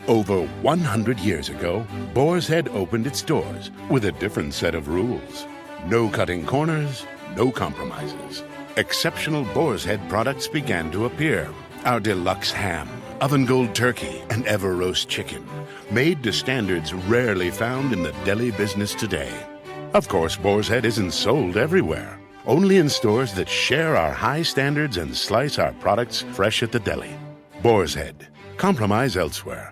Over 100 years ago, Boar's Head opened its doors with a different set of rules. No cutting corners, no compromises. Exceptional Boar's Head products began to appear. Our deluxe ham, oven gold turkey, and ever roast chicken, made to standards rarely found in the deli business today. Of course, Boar's Head isn't sold everywhere. Only in stores that share our high standards and slice our products fresh at the deli. Boar's Head. Compromise elsewhere.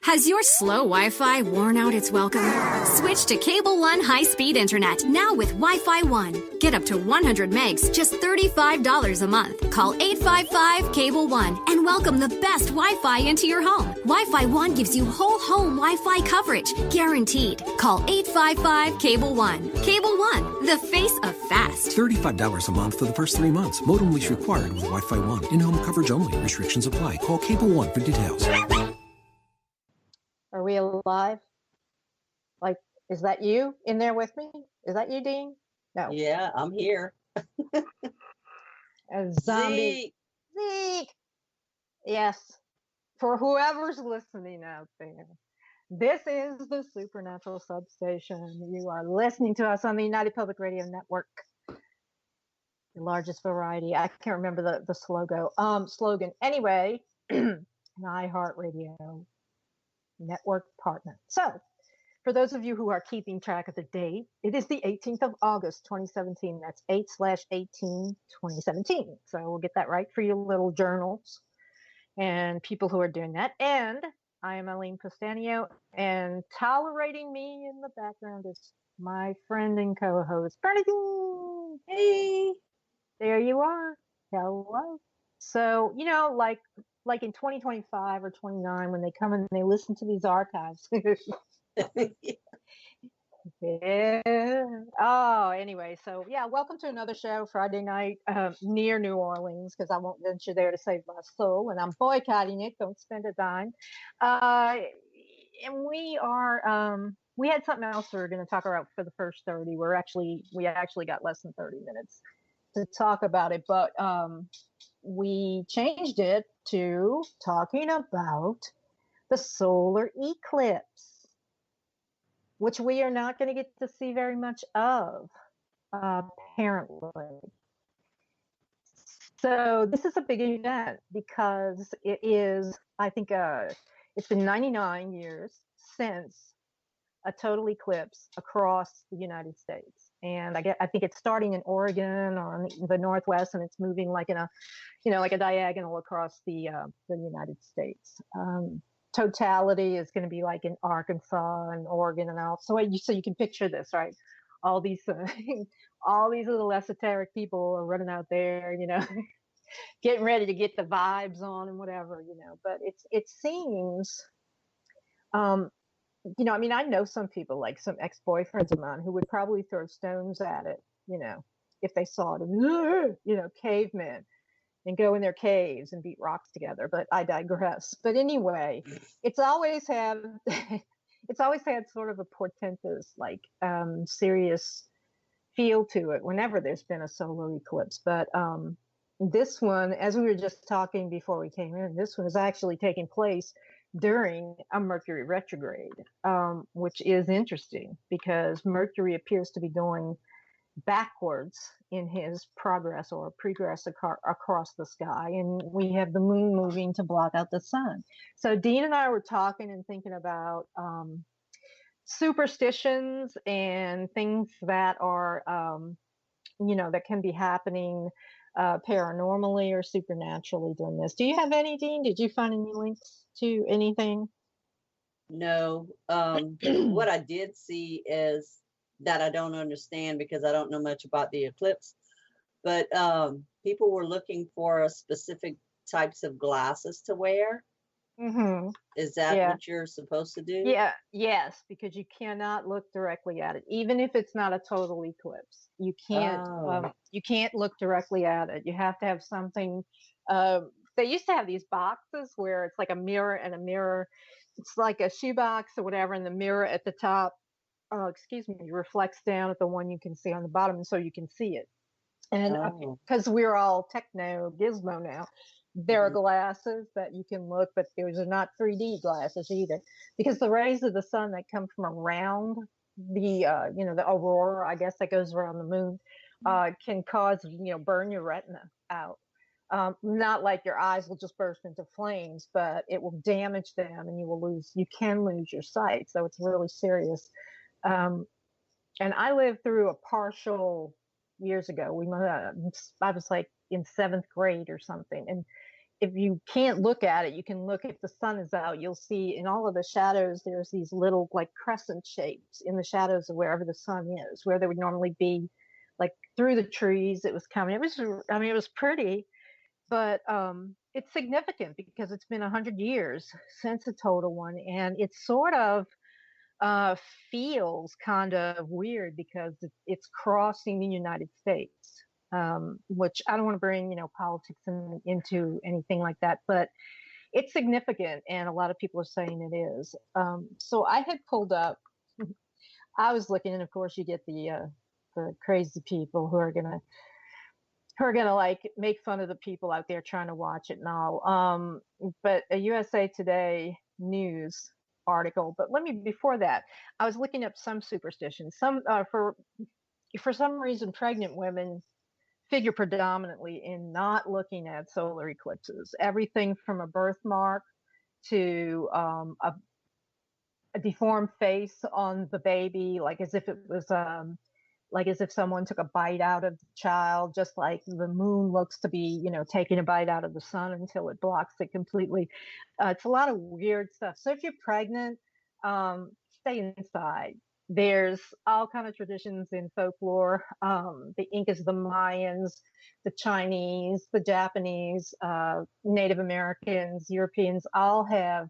Has your slow Wi-Fi worn out its welcome? Switch to Cable One high-speed internet now with Wi-Fi One. Get up to 100 megs, just $35 a month. Call 855-CABLE-1 and welcome the best Wi-Fi into your home. Wi-Fi One gives you whole home Wi-Fi coverage, guaranteed. Call 855-CABLE-1. Cable One, the face of fast. $35 a month for the first 3 months. Modem lease required with Wi-Fi One. In-home coverage only. Restrictions apply. Call Cable One for details. Are we alive? Like, is that you in there with me? Is that you, Dean? No. Yeah, I'm here. A zombie. Zeke. Yes. For whoever's listening out there, this is the Supernatural Substation. You are listening to us on the United Public Radio Network. The largest variety. I can't remember the slogan. Anyway, an iHeartRadio network partner. So, for those of you who are keeping track of the date, it is the 18th of August, 2017. That's 8/18/2017. So we'll get that right for your little journals and people who are doing that. And I am Eileen Costanio, and tolerating me in the background is my friend and co-host, Bernadine. Hey, there you are. Hello. So, you know, like in 2025 or 29, when they come and they listen to these archives. Yeah. Oh, anyway, so yeah, welcome to another show Friday night near New Orleans, because I won't venture there to save my soul, and I'm boycotting it. Don't spend a dime. And we had something else we were going to talk about for the first 30. We actually got less than 30 minutes to talk about it, but we changed it to talking about the solar eclipse, which we are not going to get to see very much of, apparently. So this is a big event because it is, I think, it's been 99 years since a total eclipse across the United States. And I think it's starting in Oregon or on the Northwest, and it's moving like in a, like a diagonal across the United States. Totality is going to be like in Arkansas and Oregon and all. So you can picture this, right? All these all these little esoteric people are running out there, getting ready to get the vibes on and whatever, But it seems, I know some people, like some ex-boyfriends of mine, who would probably throw stones at it, if they saw it, cavemen, and go in their caves and beat rocks together. But I digress. But anyway, it's always had sort of a portentous, like, serious feel to it whenever there's been a solar eclipse. But this one, as we were just talking before we came in, this one is actually taking place during a Mercury retrograde, which is interesting because Mercury appears to be going backwards in his progress or pregress across the sky, and we have the moon moving to block out the sun. So Dean and I were talking and thinking about superstitions and things that are that can be happening paranormally or supernaturally during this. Do you have any, Dean? Did you find any links to anything? No. What I did see is that I don't understand because I don't know much about the eclipse, but people were looking for specific types of glasses to wear. Mm-hmm. Is that what you're supposed to do? Yes, because you cannot look directly at it, even if it's not a total eclipse. You can't look directly at it. You have to have something. They used to have these boxes where it's like a mirror and a mirror. It's like a shoebox or whatever, and the mirror at the top, reflects down at the one you can see on the bottom, so you can see it. And because we're all techno gizmo now, There are glasses that you can look, but those are not 3D glasses either, because the rays of the sun that come from around the the aurora, I guess, that goes around the moon, can cause, burn your retina out. Not like your eyes will just burst into flames, but it will damage them, and you can lose your sight. So it's really serious. And I lived through a partial years ago. I was like in 7th grade or something. And if you can't look at it, you can look if the sun is out. You'll see in all of the shadows, there's these little like crescent shapes in the shadows of wherever the sun is, where there would normally be like through the trees. It was coming. It was pretty, but it's significant because it's been 100 years since the total one. And it's sort of feels kind of weird because it's crossing the United States, which I don't want to bring, politics into anything like that, but it's significant, and a lot of people are saying it is. So I had pulled up. I was looking, and of course, you get the crazy people who are gonna like make fun of the people out there trying to watch it and all. But a USA Today news article. But before that, I was looking up some superstitions. Some for some reason, pregnant women figure predominantly in not looking at solar eclipses. Everything from a birthmark to a deformed face on the baby, like as if it was like as if someone took a bite out of the child, just like the moon looks to be, taking a bite out of the sun until it blocks it completely. It's a lot of weird stuff. So if you're pregnant, stay inside. There's all kind of traditions in folklore. The Incas, the Mayans, the Chinese, the Japanese, Native Americans, Europeans all have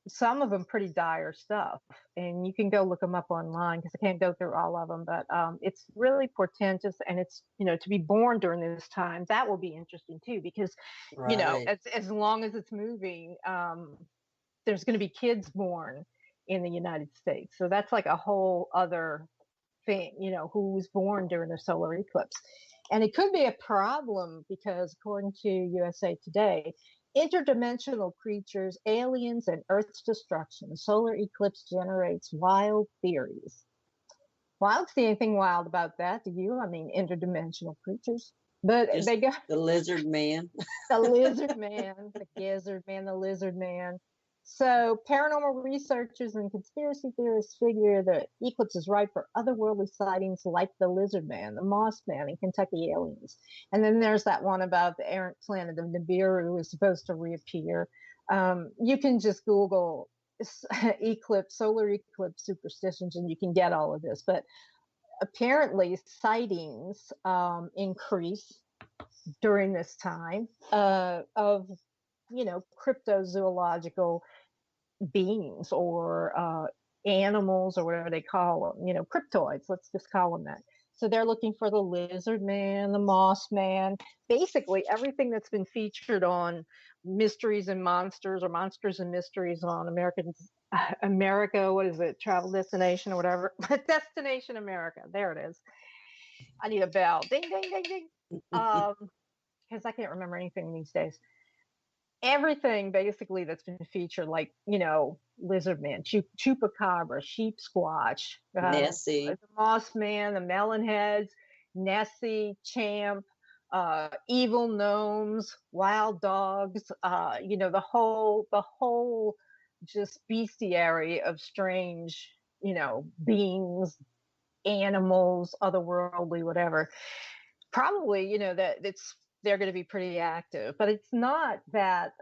some of them pretty dire stuff, and you can go look them up online because I can't go through all of them, but it's really portentous, and it's, to be born during this time, that will be interesting too, because Right. as long as it's moving, there's going to be kids born in the United States, so that's like a whole other thing, who's born during a solar eclipse. And it could be a problem because, according to USA Today, interdimensional creatures, aliens, and Earth's destruction. Solar eclipse generates wild theories. Well, I don't see anything wild about that. Do you? I mean, interdimensional creatures. But Just they got the lizard man. the lizard man, the gizzard man, the lizard man. So paranormal researchers and conspiracy theorists figure the eclipse is ripe for otherworldly sightings like the lizard man, the moss man, and Kentucky aliens. And then there's that one about the errant planet of Nibiru is supposed to reappear. You can just Google solar eclipse superstitions, and you can get all of this. But apparently sightings increase during this time of cryptozoological beings or animals or whatever they call them, cryptoids, let's just call them that. So they're looking for the lizard man, the moss man, basically everything that's been featured on Mysteries and Monsters or Monsters and Mysteries on America, what is it, Travel Destination or whatever. Destination America, there it is. I need a bell. Ding, ding, ding, ding. Because I can't remember anything these days. Everything basically that's been featured, like, lizard man, chupacabra, sheep squatch, Nessie, the moss man, the melon heads, Nessie, Champ, evil gnomes, wild dogs, the whole just bestiary of strange, beings, animals, otherworldly, whatever. Probably, that they're going to be pretty active, but it's not that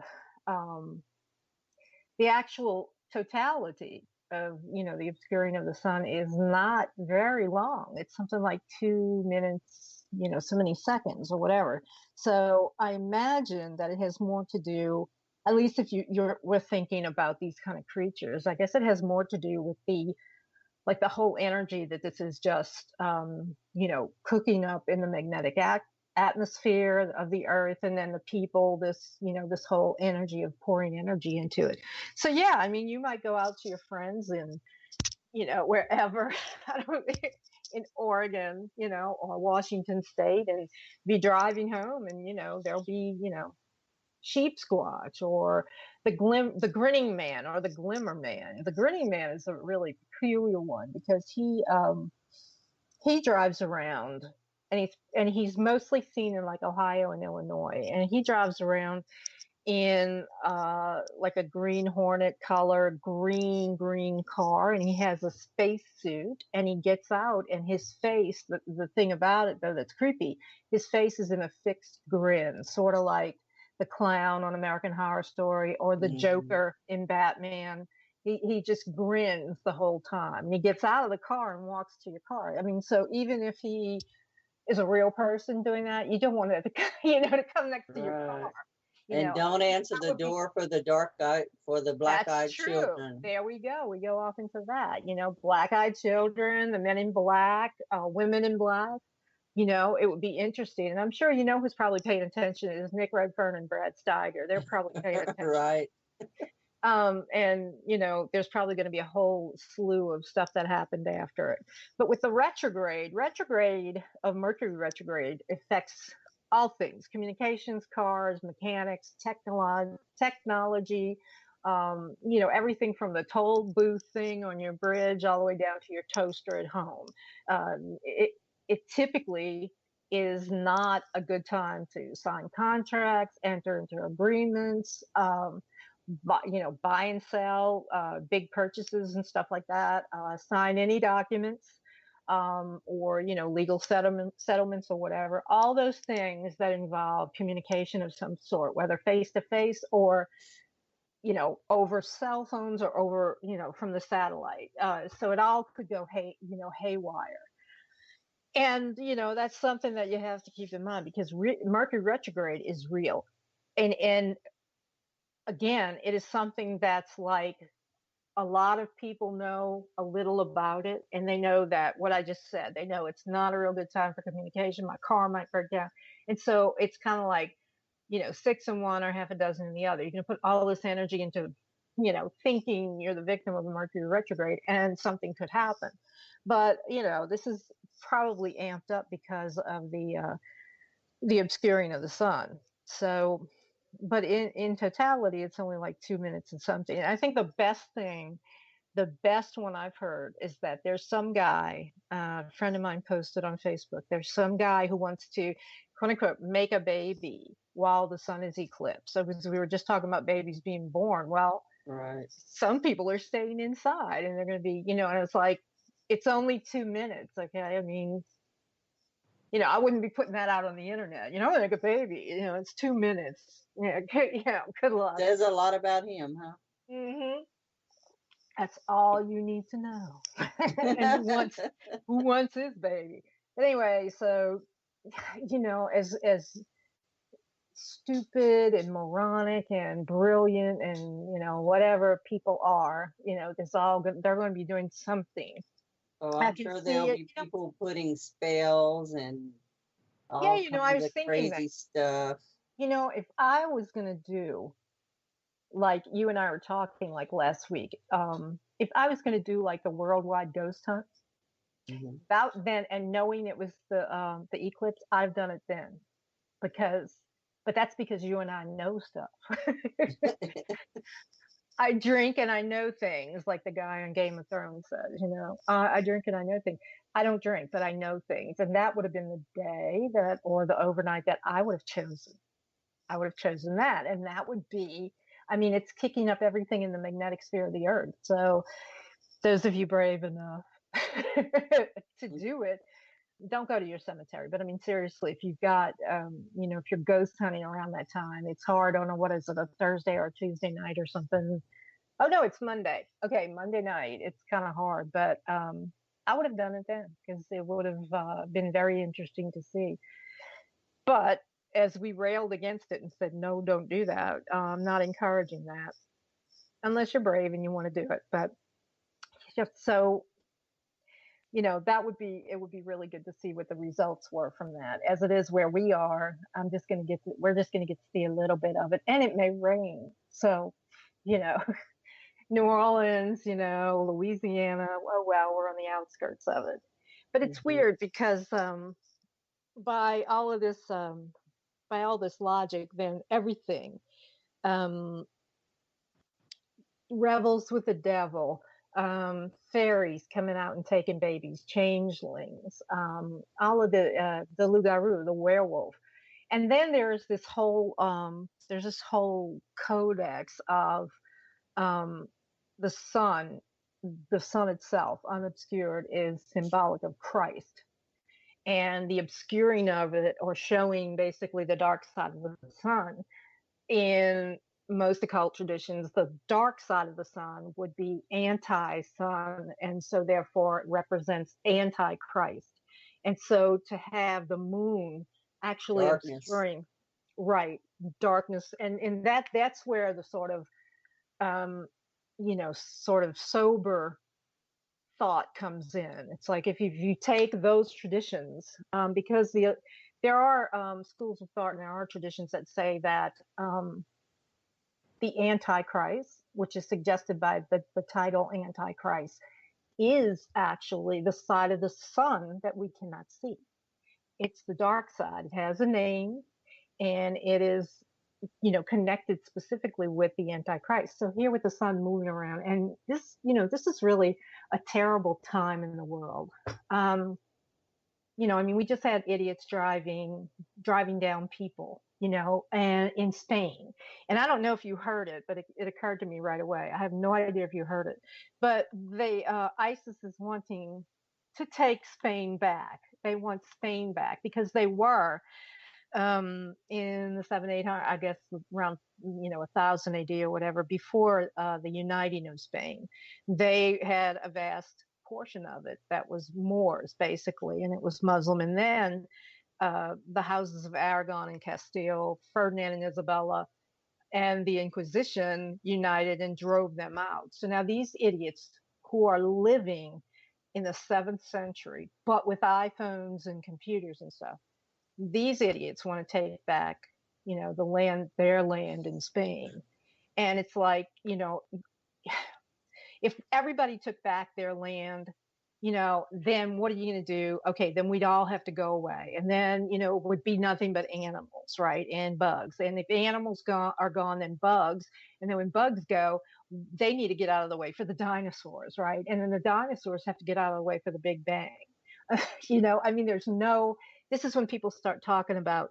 the actual totality of, the obscuring of the sun is not very long. It's something like 2 minutes, so many seconds or whatever. So I imagine that it has more to do, at least if we're thinking about these kind of creatures, I guess it has more to do with the whole energy that this is just, cooking up in the magnetic atmosphere of the earth, and then the people, this whole energy of pouring energy into it. So yeah, I mean, you might go out to your friends and wherever, I don't in Oregon, or Washington State, and be driving home, and there'll be sheep squatch, or the grinning man, or the glimmer man. The grinning man is a really peculiar one because he drives around, and he's mostly seen in like Ohio and Illinois, and he drives around in like a green hornet color, green car, and he has a space suit, and he gets out, and his face, the thing about it though that's creepy, his face is in a fixed grin, sort of like the clown on American Horror Story, or the Joker in Batman. He just grins the whole time, and he gets out of the car and walks to your car. I mean, so even if he is a real person doing that, you don't want it to to come next to your car. And don't answer the door for the black-eyed children. There we go. We go off into that. Black-eyed children, the men in black, women in black. It would be interesting. And I'm sure who's probably paying attention is Nick Redfern and Brad Steiger. They're probably paying attention. Right. And there's probably going to be a whole slew of stuff that happened after it. But with the retrograde of Mercury retrograde affects all things: communications, cars, mechanics, technology, everything from the toll booth thing on your bridge all the way down to your toaster at home. It typically is not a good time to sign contracts, enter into agreements, buy and sell, big purchases and stuff like that, sign any documents, or legal settlements or whatever. All those things that involve communication of some sort, whether face to face or over cell phones, or over from the satellite. So it all could go haywire. And that's something that you have to keep in mind, because Mercury retrograde is real, and again, it is something that's like, a lot of people know a little about it, and they know that what I just said, they know it's not a real good time for communication. My car might break down. And so it's kind of like, 6 in one or half a dozen in the other. You can put all this energy into, thinking you're the victim of a Mercury retrograde, and something could happen. But, this is probably amped up because of the obscuring of the sun. So, but in totality, it's only like 2 minutes and something. And I think the best one I've heard is that there's some guy, a friend of mine posted on Facebook, there's some guy who wants to, quote unquote, make a baby while the sun is eclipsed. So because we were just talking about babies being born. Well, right. Some people are staying inside, and they're going to be, and it's like, it's only 2 minutes. Okay. I mean, I wouldn't be putting that out on the internet. Like a baby, it's 2 minutes. Good luck. Says a lot about him, huh? Mm-hmm. That's all you need to know. And who wants his baby? But anyway, so, as stupid and moronic and brilliant and, whatever people are, it's all good. They're going to be doing something. Oh, I'm sure there'll be people putting spells and all I was thinking crazy that stuff. If I was going to do, like you and I were talking like last week, if I was going to do like the worldwide ghost hunt, about then, and knowing it was the eclipse, I've done it then, but that's because you and I know stuff. I drink and I know things, like the guy on Game of Thrones says, I drink and I know things. I don't drink, but I know things. And that would have been the day or the overnight that I would have chosen. I would have chosen that. And that would be, it's kicking up everything in the magnetic sphere of the earth. So those of you brave enough to do it, don't go to your cemetery. But seriously, if you've got, if you're ghost hunting around that time, it's hard. I don't know, what is it, a Thursday or a Tuesday night or something? Oh no, it's Monday. Okay, Monday night. It's kind of hard, but I would have done it then, because it would have been very interesting to see. But as we railed against it and said, no, don't do that, I'm not encouraging that, unless you're brave and you want to do it. But just so, it would be really good to see what the results were from that. As it is where we are, we're just going to get to see a little bit of it, and it may rain. So, New Orleans, Louisiana. Oh well, we're on the outskirts of it. But it's Hmm. weird because by all of this, by all this logic, then everything um, revels with the devil, fairies coming out and taking babies, changelings, all of the loup-garou, the werewolf, and then there's this whole codex of um, the sun. The sun itself, unobscured, is symbolic of Christ, and the obscuring of it, or showing basically the dark side of the sun, in most occult traditions, the dark side of the sun would be anti-sun, and so therefore it represents anti-Christ. And so to have the moon actually Darkness. obscuring, right, darkness, and that's where the sort of um, sort of sober thought comes in. It's like if you take those traditions, because there are schools of thought and there are traditions that say that the Antichrist, which is suggested by the title Antichrist, is actually the side of the sun that we cannot see. It's the dark side. It has a name, and it is, connected specifically with the Antichrist. So here with the sun moving around, and this is really a terrible time in the world. Um, I mean, we just had idiots driving down people, and in Spain. And I don't know if you heard it, but it occurred to me right away. I have no idea if you heard it, but ISIS is wanting to take Spain back. They want Spain back because they were in the 700, 800, I guess around 1000 AD or whatever, before the uniting of Spain. They had a vast portion of it that was Moors basically, and it was Muslim. And then the houses of Aragon and Castile, Ferdinand and Isabella, and the Inquisition united and drove them out. So now these idiots who are living in the 7th century, but with iPhones and computers and stuff, these idiots want to take back, their land in Spain. And it's like, if everybody took back their land, then what are you going to do? Okay, then we'd all have to go away. And then, it would be nothing but animals, right? And bugs. And if animals are gone, then bugs. And then when bugs go, they need to get out of the way for the dinosaurs, right? And then the dinosaurs have to get out of the way for the Big Bang. I mean, this is when people start talking about,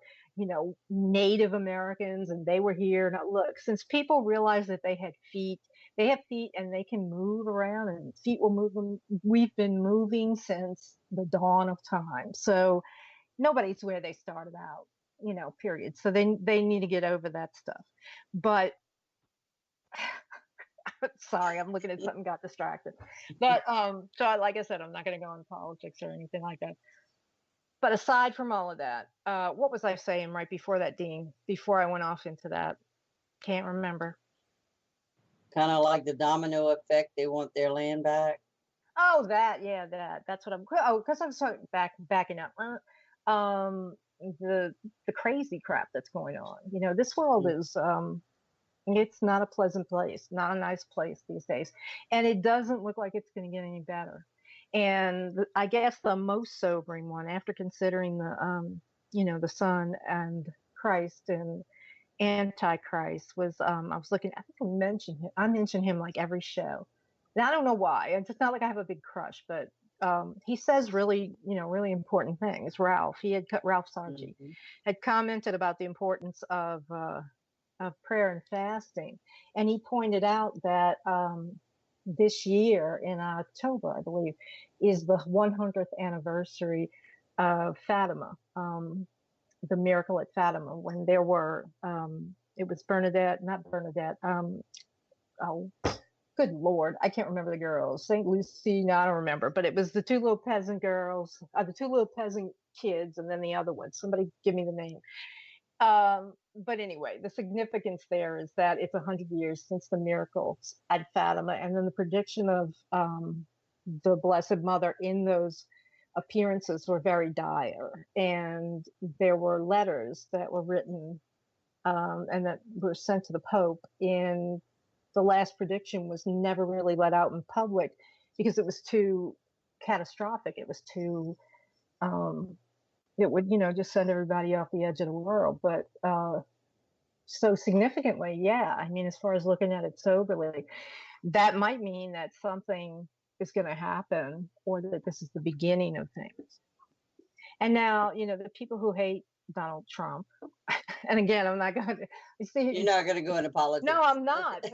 Native Americans and they were here. Now, look, since people realized that they have feet and they can move around and feet will move them. We've been moving since the dawn of time. So nobody's where they started out, period. So they need to get over that stuff. But sorry, I'm looking at something, got distracted. But so like I said, I'm not going to go into politics or anything like that. But aside from all of that, what was I saying right before that, Dean? Before I went off into that, can't remember. Kind of like the domino effect. They want their land back. Oh, that's what I'm. Oh, because I'm so backing up. The crazy crap that's going on. This world is it's not a pleasant place, not a nice place these days, and it doesn't look like it's going to get any better. And I guess the most sobering one, after considering the sun and Christ and Antichrist, was I was looking. I think I mentioned him like every show. And I don't know why. It's just not like I have a big crush, but he says really, really important things. Ralph Sargi Mm-hmm. had commented about the importance of prayer and fasting, and he pointed out that this year in October, I believe, is the 100th anniversary of Fatima, the miracle at Fatima, when there were, it was not Bernadette, oh, good Lord, I can't remember the girls, St. Lucie, no, I don't remember, but it was the two little peasant girls, the two little peasant kids, and then the other one, somebody give me the name. But anyway, the significance there is that it's 100 years since the miracles at Fatima, and then the prediction of the Blessed Mother in those appearances were very dire, and there were letters that were written and that were sent to the Pope in the last prediction was never really let out in public because it was too catastrophic. It was too, it would, just send everybody off the edge of the world. But so significantly, yeah, I mean, as far as looking at it soberly, that might mean that something is going to happen, or that this is the beginning of things. And now, the people who hate Donald Trump, and again, I'm not going to, you're not going to go into politics. No, I'm not.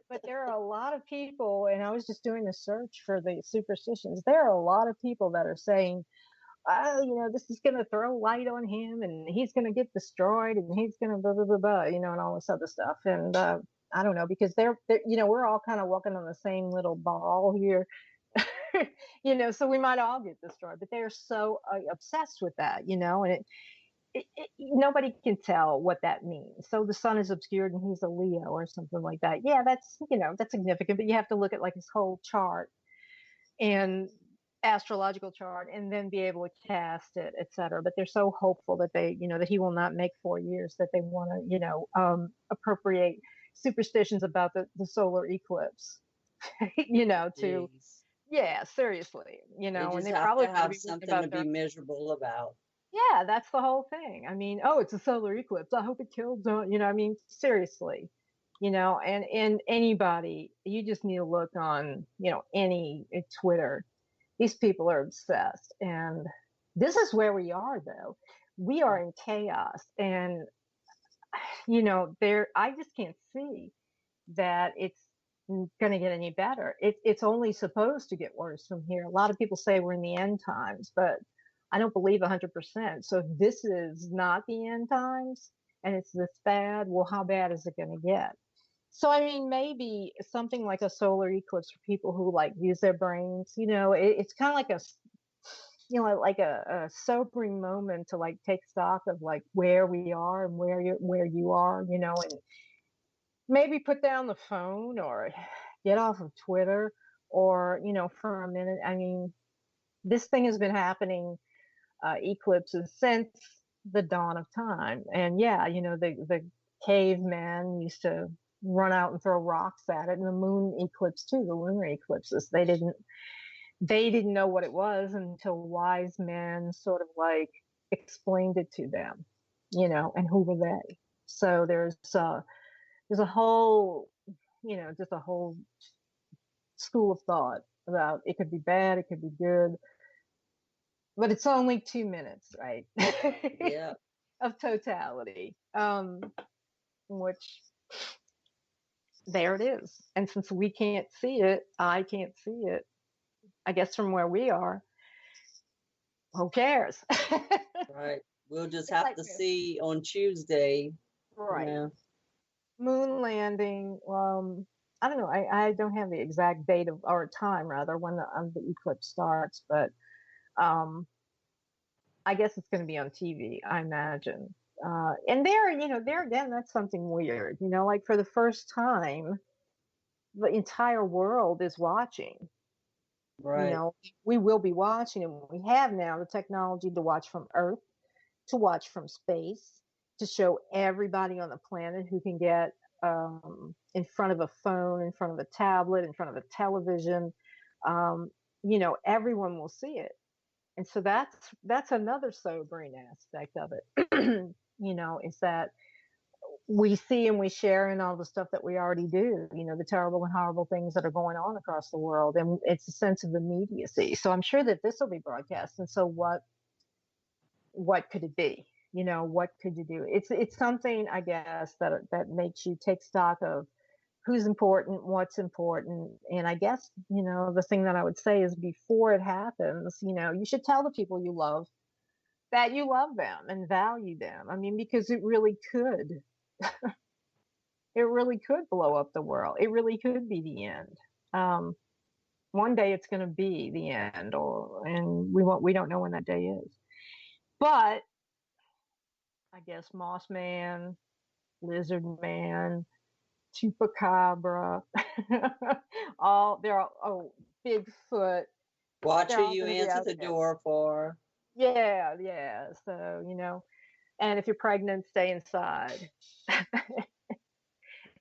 But there are a lot of people, and I was just doing a search for the superstitions. There are a lot of people that are saying, oh, this is going to throw light on him, and he's going to get destroyed, and he's going to blah, blah, blah, blah, and all this other stuff. And I don't know, because they're we're all kind of walking on the same little ball here, so we might all get destroyed. But they're so obsessed with that, and nobody can tell what that means. So the sun is obscured and he's a Leo or something like that. Yeah, that's significant, but you have to look at like his whole chart and astrological chart, and then be able to cast it, etc. But they're so hopeful that that he will not make 4 years, that they want to, appropriate superstitions about the solar eclipse, to, yeah, seriously, they and they have probably to have something to be miserable about. Yeah, that's the whole thing. I mean, oh, it's a solar eclipse. I hope it kills, seriously, and anybody, you just need to look on, any Twitter. These people are obsessed. And this is where we are, though. We are in chaos. And, I just can't see that it's going to get any better. It's only supposed to get worse from here. A lot of people say we're in the end times, but I don't believe 100%. So if this is not the end times and it's this bad, well, how bad is it going to get? So, I mean, maybe something like a solar eclipse for people who like use their brains, it's kind of like a sobering moment to like take stock of like where we are and where you are, and maybe put down the phone or get off of Twitter or, for a minute. I mean, this thing has been happening, eclipses, since the dawn of time. And yeah, the cavemen used to run out and throw rocks at it, and the moon eclipse too, the lunar eclipses. They didn't know what it was until wise men sort of like explained it to them, and who were they? So there's a whole, just a whole school of thought about it could be bad, it could be good, but it's only 2 minutes, right? Yeah. Of totality, which there it is. And since we can't see it, I can't see it, I guess from where we are, who cares? Right. We'll just have to see on Tuesday. Right. Moon landing. I don't know. I don't have the exact date or time rather when the eclipse starts, but I guess it's going to be on TV, I imagine. And there again, that's something weird. Like for the first time, the entire world is watching. Right. We will be watching, and we have now the technology to watch from Earth, to watch from space, to show everybody on the planet who can get in front of a phone, in front of a tablet, in front of a television. Everyone will see it. And so that's another sobering aspect of it, is that we see and we share in all the stuff that we already do, the terrible and horrible things that are going on across the world. And it's a sense of immediacy. So I'm sure that this will be broadcast. And so what could it be? What could you do? It's something, I guess, that makes you take stock of who's important, what's important. And I guess, the thing that I would say is before it happens, you should tell the people you love that you love them and value them. I mean, because it really could. It really could blow up the world. It really could be the end. One day it's going to be the end, and we don't know when that day is. But I guess Moss Man, Lizard Man, Chupacabra, Bigfoot. Watch who you answer the door for. Yeah. So, and if you're pregnant, stay inside.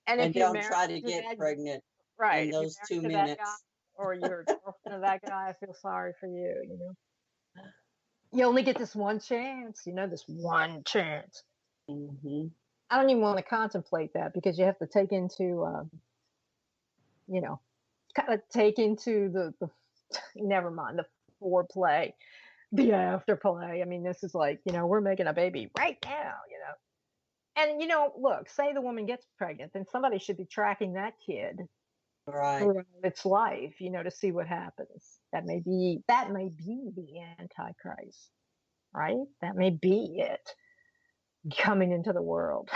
And And if you're don't married try to to get that, pregnant right, in if you're those married 2 to that guy minutes. or you're a girlfriend of that guy, I feel sorry for you, you know. You only get this one chance, you know, this one chance. Hmm. I don't even want to contemplate that because you have to take into, you know, kind of take into the never mind, the foreplay, the afterplay. I mean, this is like, you know, we're making a baby right now, you know. And, you know, look, say the woman gets pregnant, then somebody should be tracking that kid Right. throughout its life, you know, to see what happens. That may be the Antichrist, right? That may be it coming into the world.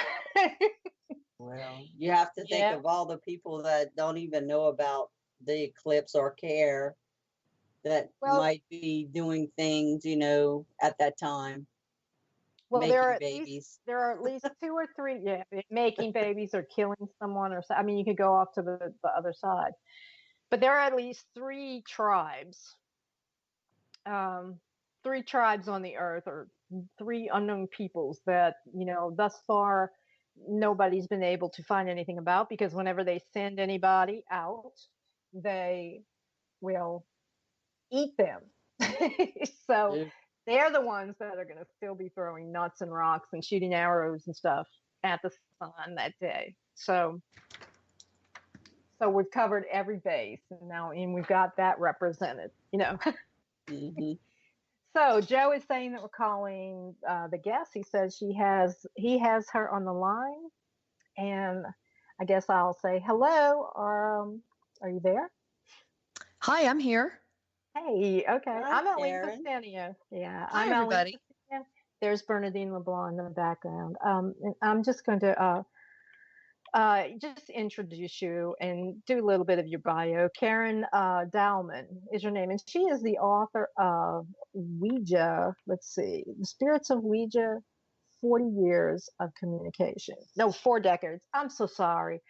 Well, you have to think Yeah. of all the people that don't even know about the eclipse or care that Well, might be doing things, at that time, well, making babies. there are at least two or three, yeah, making babies or killing someone or so. I mean, you could go off to the other side, but there are at least um, three tribes on the earth, or three unknown peoples that, you know, thus far nobody's been able to find anything about, because whenever they send anybody out, they will eat them. So Ugh. they're the ones that are going to still be throwing nuts and rocks and shooting arrows and stuff at the sun that day. So we've covered every base, and now and we've got that represented, you know. Mhm. So Joe is saying that we're calling the guest. He says he has her on the line, and I guess I'll say hello. Are you there? Hi, I'm here. Hey, okay. Hi, I'm Eileen Karen. Castanio. Yeah, Hi, I'm Eileen everybody. Castanio. There's Bernadine LeBlanc in the background. And I'm just going to just introduce you and do a little bit of your bio. Karen Dahlman is your name, and she is the author of Ouija. Let's see, The Spirits of Ouija, 40 Years of Communication. No, 4 decades. I'm so sorry,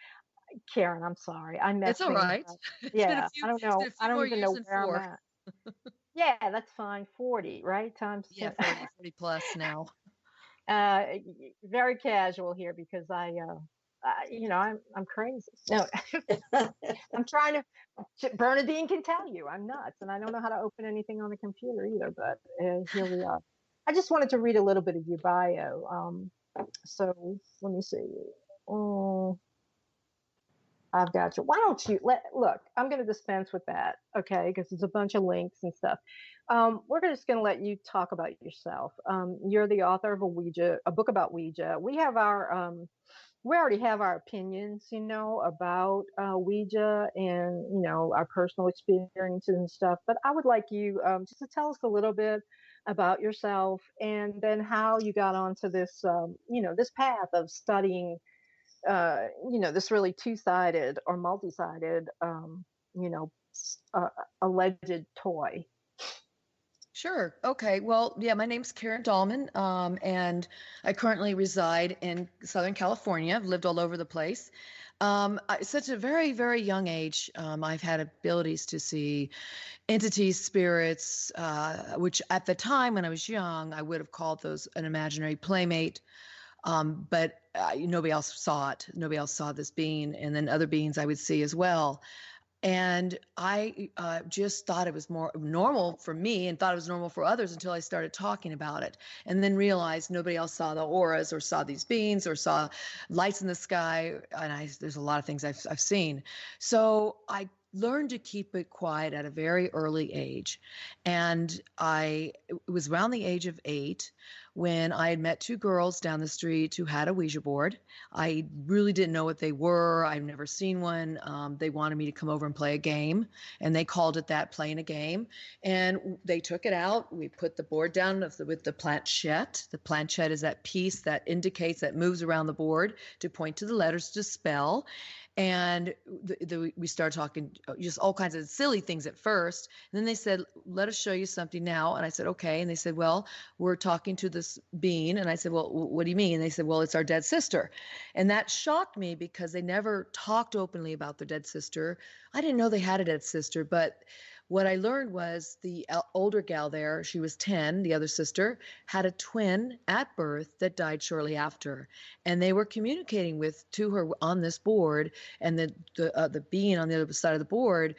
Karen. I'm sorry. I It's messed all things right. up. It's been a Yeah, few. I don't It's been know. a I few don't more even years know than where I'm 4. at. Yeah, that's fine. 40, right? Times Yeah, 40 plus now. uh, very casual here because you know, I'm crazy. No, I'm trying to. Bernadine can tell you I'm nuts, and I don't know how to open anything on the computer either. But here we are. I just wanted to read a little bit of your bio. So let me see. Oh, I've got you. Why don't you look? I'm going to dispense with that, okay? Because it's a bunch of links and stuff. We're just going to let you talk about yourself. You're the author of a book about Ouija. We already have our opinions, you know, about Ouija and, you know, our personal experiences and stuff. But I would like you just to tell us a little bit about yourself, and then how you got onto this, you know, this path of studying, you know, this really two-sided or multi-sided, you know, alleged toy. Sure. Okay. Well, yeah, my name's Karen Dahlman, and I currently reside in Southern California. I've lived all over the place. Such a very, very young age, I've had abilities to see entities, spirits, which at the time when I was young, I would have called those an imaginary playmate. But nobody else saw it. Nobody else saw this being, and then other beings I would see as well. And I just thought it was more normal for me, and thought it was normal for others, until I started talking about it, and then realized nobody else saw the auras or saw these beings or saw lights in the sky. And there's a lot of things I've seen. So I learned to keep it quiet at a very early age. And it was around the age of 8 when I had met 2 girls down the street who had a Ouija board. I really didn't know what they were. I've never seen one. They wanted me to come over and play a game, and they called it that, playing a game. And they took it out. We put the board down with the planchette. The planchette is that piece that indicates, that moves around the board to point to the letters to spell. And we started talking just all kinds of silly things at first. And then they said, let us show you something now. And I said, okay. And they said, well, we're talking to this being. And I said, well, what do you mean? And they said, well, it's our dead sister. And that shocked me because they never talked openly about their dead sister. I didn't know they had a dead sister, but what I learned was the older gal there, she was 10, the other sister, had a twin at birth that died shortly after. And they were communicating to her on this board, and the being on the other side of the board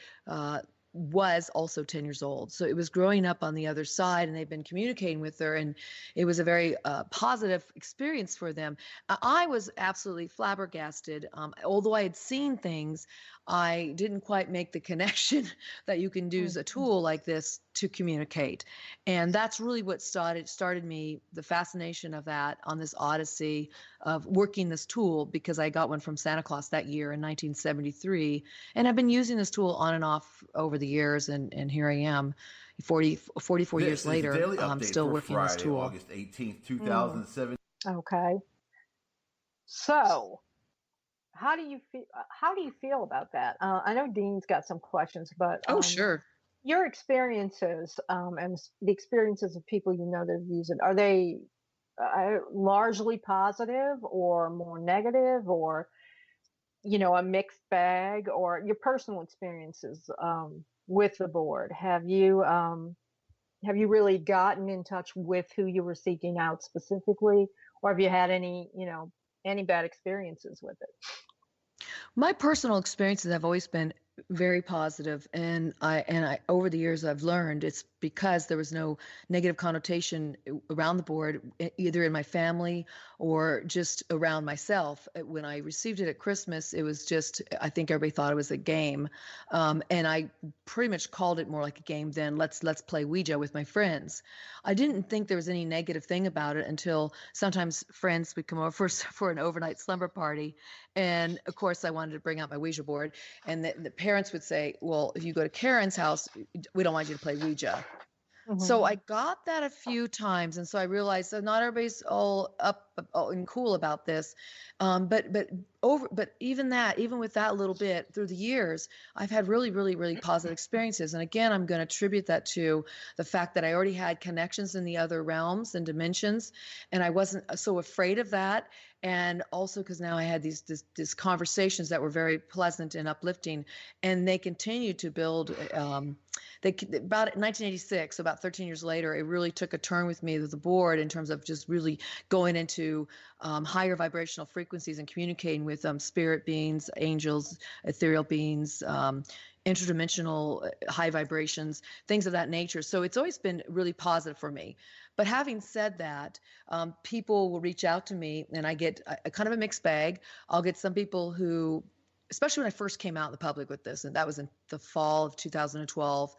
was also 10 years old. So it was growing up on the other side, and they've been communicating with her, and it was a very positive experience for them. I was absolutely flabbergasted. Although I had seen things, I didn't quite make the connection that you can use a tool like this to communicate. And that's really what started me, the fascination of that on this odyssey of working this tool, because I got one from Santa Claus that year in 1973. And I've been using this tool on and off over the years. And here I am 44 years later, I'm still working Friday, this tool. August 18th, 2007. Okay. So how do you feel about that? I know Dean's got some questions, but Sure. Your experiences and the experiences of people you know that have used it, are they largely positive or more negative, or a mixed bag, or your personal experiences with the board? Have you really gotten in touch with who you were seeking out specifically, or have you had any bad experiences with it? My personal experiences have always been very positive, and I over the years I've learned it's because there was no negative connotation around the board, either in my family or just around myself. When I received it at Christmas, it was just, I think everybody thought it was a game, and I pretty much called it more like a game than let's play Ouija with my friends. I didn't think there was any negative thing about it until sometimes friends would come over for an overnight slumber party, and of course I wanted to bring out my Ouija board, and the parents would say, well, if you go to Karen's house, we don't want you to play Ouija. So I got that a few times, and so I realized that not everybody's all up and cool about this. But even with that little bit through the years, I've had really, really, really positive experiences. And again, I'm going to attribute that to the fact that I already had connections in the other realms and dimensions, and I wasn't so afraid of that. And also because now I had these conversations that were very pleasant and uplifting, and they continue to build. About 1986, so about 13 years later, it really took a turn with me with the board in terms of just really going into higher vibrational frequencies and communicating with spirit beings, angels, ethereal beings, interdimensional high vibrations, things of that nature. So it's always been really positive for me. But having said that, people will reach out to me, and I get a kind of a mixed bag. I'll get some people who, especially when I first came out in the public with this, and that was in the fall of 2012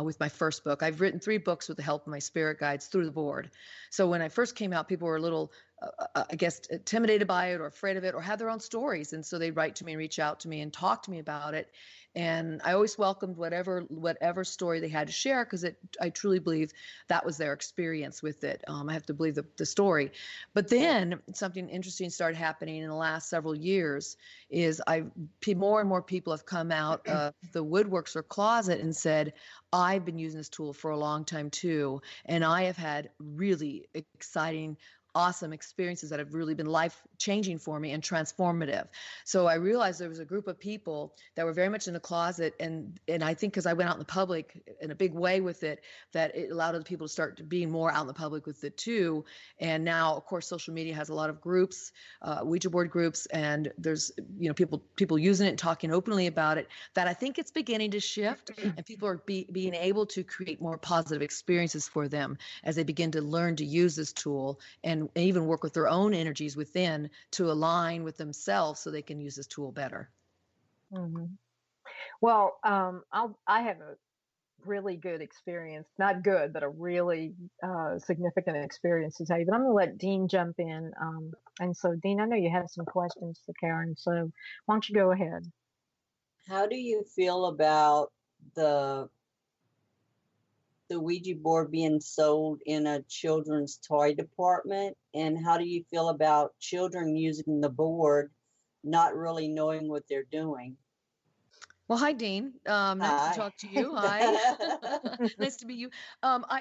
with my first book. I've written 3 books with the help of my spirit guides through the board. So when I first came out, people were a little, I guess, intimidated by it or afraid of it or had their own stories. And so they'd write to me and reach out to me and talk to me about it. And I always welcomed whatever story they had to share, because I truly believe that was their experience with it. I have to believe the story. But then something interesting started happening in the last several years is more and more people have come out of the woodworks or closet and said, I've been using this tool for a long time too, and I have had really exciting, awesome experiences that have really been life-changing for me and transformative. So I realized there was a group of people that were very much in the closet, and I think because I went out in the public in a big way with it, that it allowed other people to start being more out in the public with it too. And now, of course, social media has a lot of groups, Ouija board groups, and there's people using it and talking openly about it, that I think it's beginning to shift, and people are being able to create more positive experiences for them as they begin to learn to use this tool and even work with their own energies within to align with themselves so they can use this tool better. Mm-hmm. Well, I have a really good experience, not good, but a really significant experience to tell you. But I'm going to let Dean jump in. And so, Dean, I know you have some questions for Karen, so why don't you go ahead? How do you feel about the Ouija board being sold in a children's toy department? And how do you feel about children using the board, not really knowing what they're doing? Well, hi, Dean. Nice to Hi. talk to you. Hi. Nice to meet you. I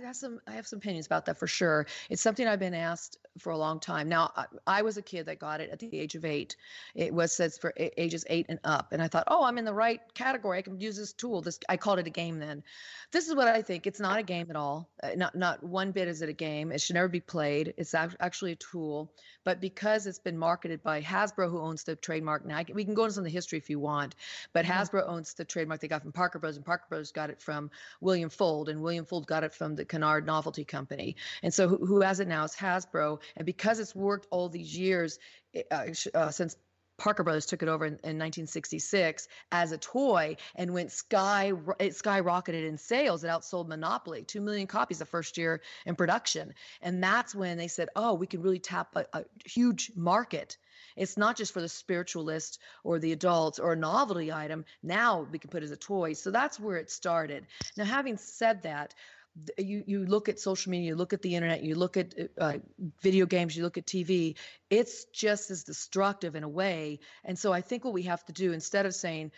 have some opinions about that for sure. It's something I've been asked for a long time. Now, I was a kid that got it at the age of 8. It was says for ages 8 and up, and I thought, oh, I'm in the right category. I can use this tool. I called it a game then. This is what I think. It's not a game at all. Not one bit is it a game. It should never be played. It's actually a tool. But because it's been marketed by Hasbro, who owns the trademark now, we can go into some of the history if you want. But Hasbro owns the trademark they got from Parker Bros. And Parker Bros. Got it from William Fold, and William Fold got it from the Kennard Novelty Company. And so who has it now is Hasbro. And because it's worked all these years since Parker Brothers took it over in 1966 as a toy and it skyrocketed in sales. It outsold Monopoly, 2 million copies the first year in production. And that's when they said, oh, we can really tap a huge market. It's not just for the spiritualist or the adults or a novelty item. Now we can put it as a toy. So that's where it started. Now, having said that, you look at social media, you look at the internet, you look at video games, you look at TV, it's just as destructive in a way. And so I think what we have to do, instead of saying,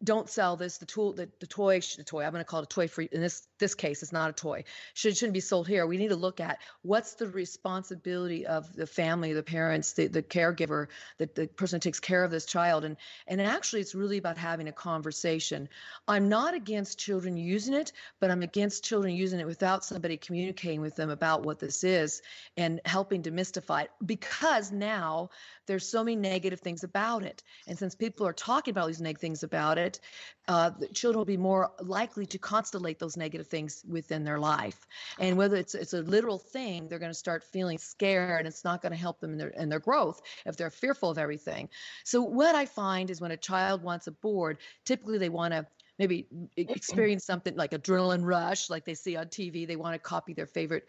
don't sell this, the toy, I'm going to call it a toy for, in this case, it's not a toy, shouldn't be sold here. We need to look at what's the responsibility of the family, the parents, the caregiver, the person who takes care of this child. And actually, it's really about having a conversation. I'm not against children using it, but I'm against children using it without somebody communicating with them about what this is and helping demystify it, because now there's so many negative things about it. And since people are talking about these negative things about it, the children will be more likely to constellate those negative things within their life. And whether it's a literal thing, they're going to start feeling scared, and it's not going to help them in their growth if they're fearful of everything. So what I find is when a child wants a board, typically they want to maybe experience something like adrenaline rush, like they see on TV. They want to copy their favorite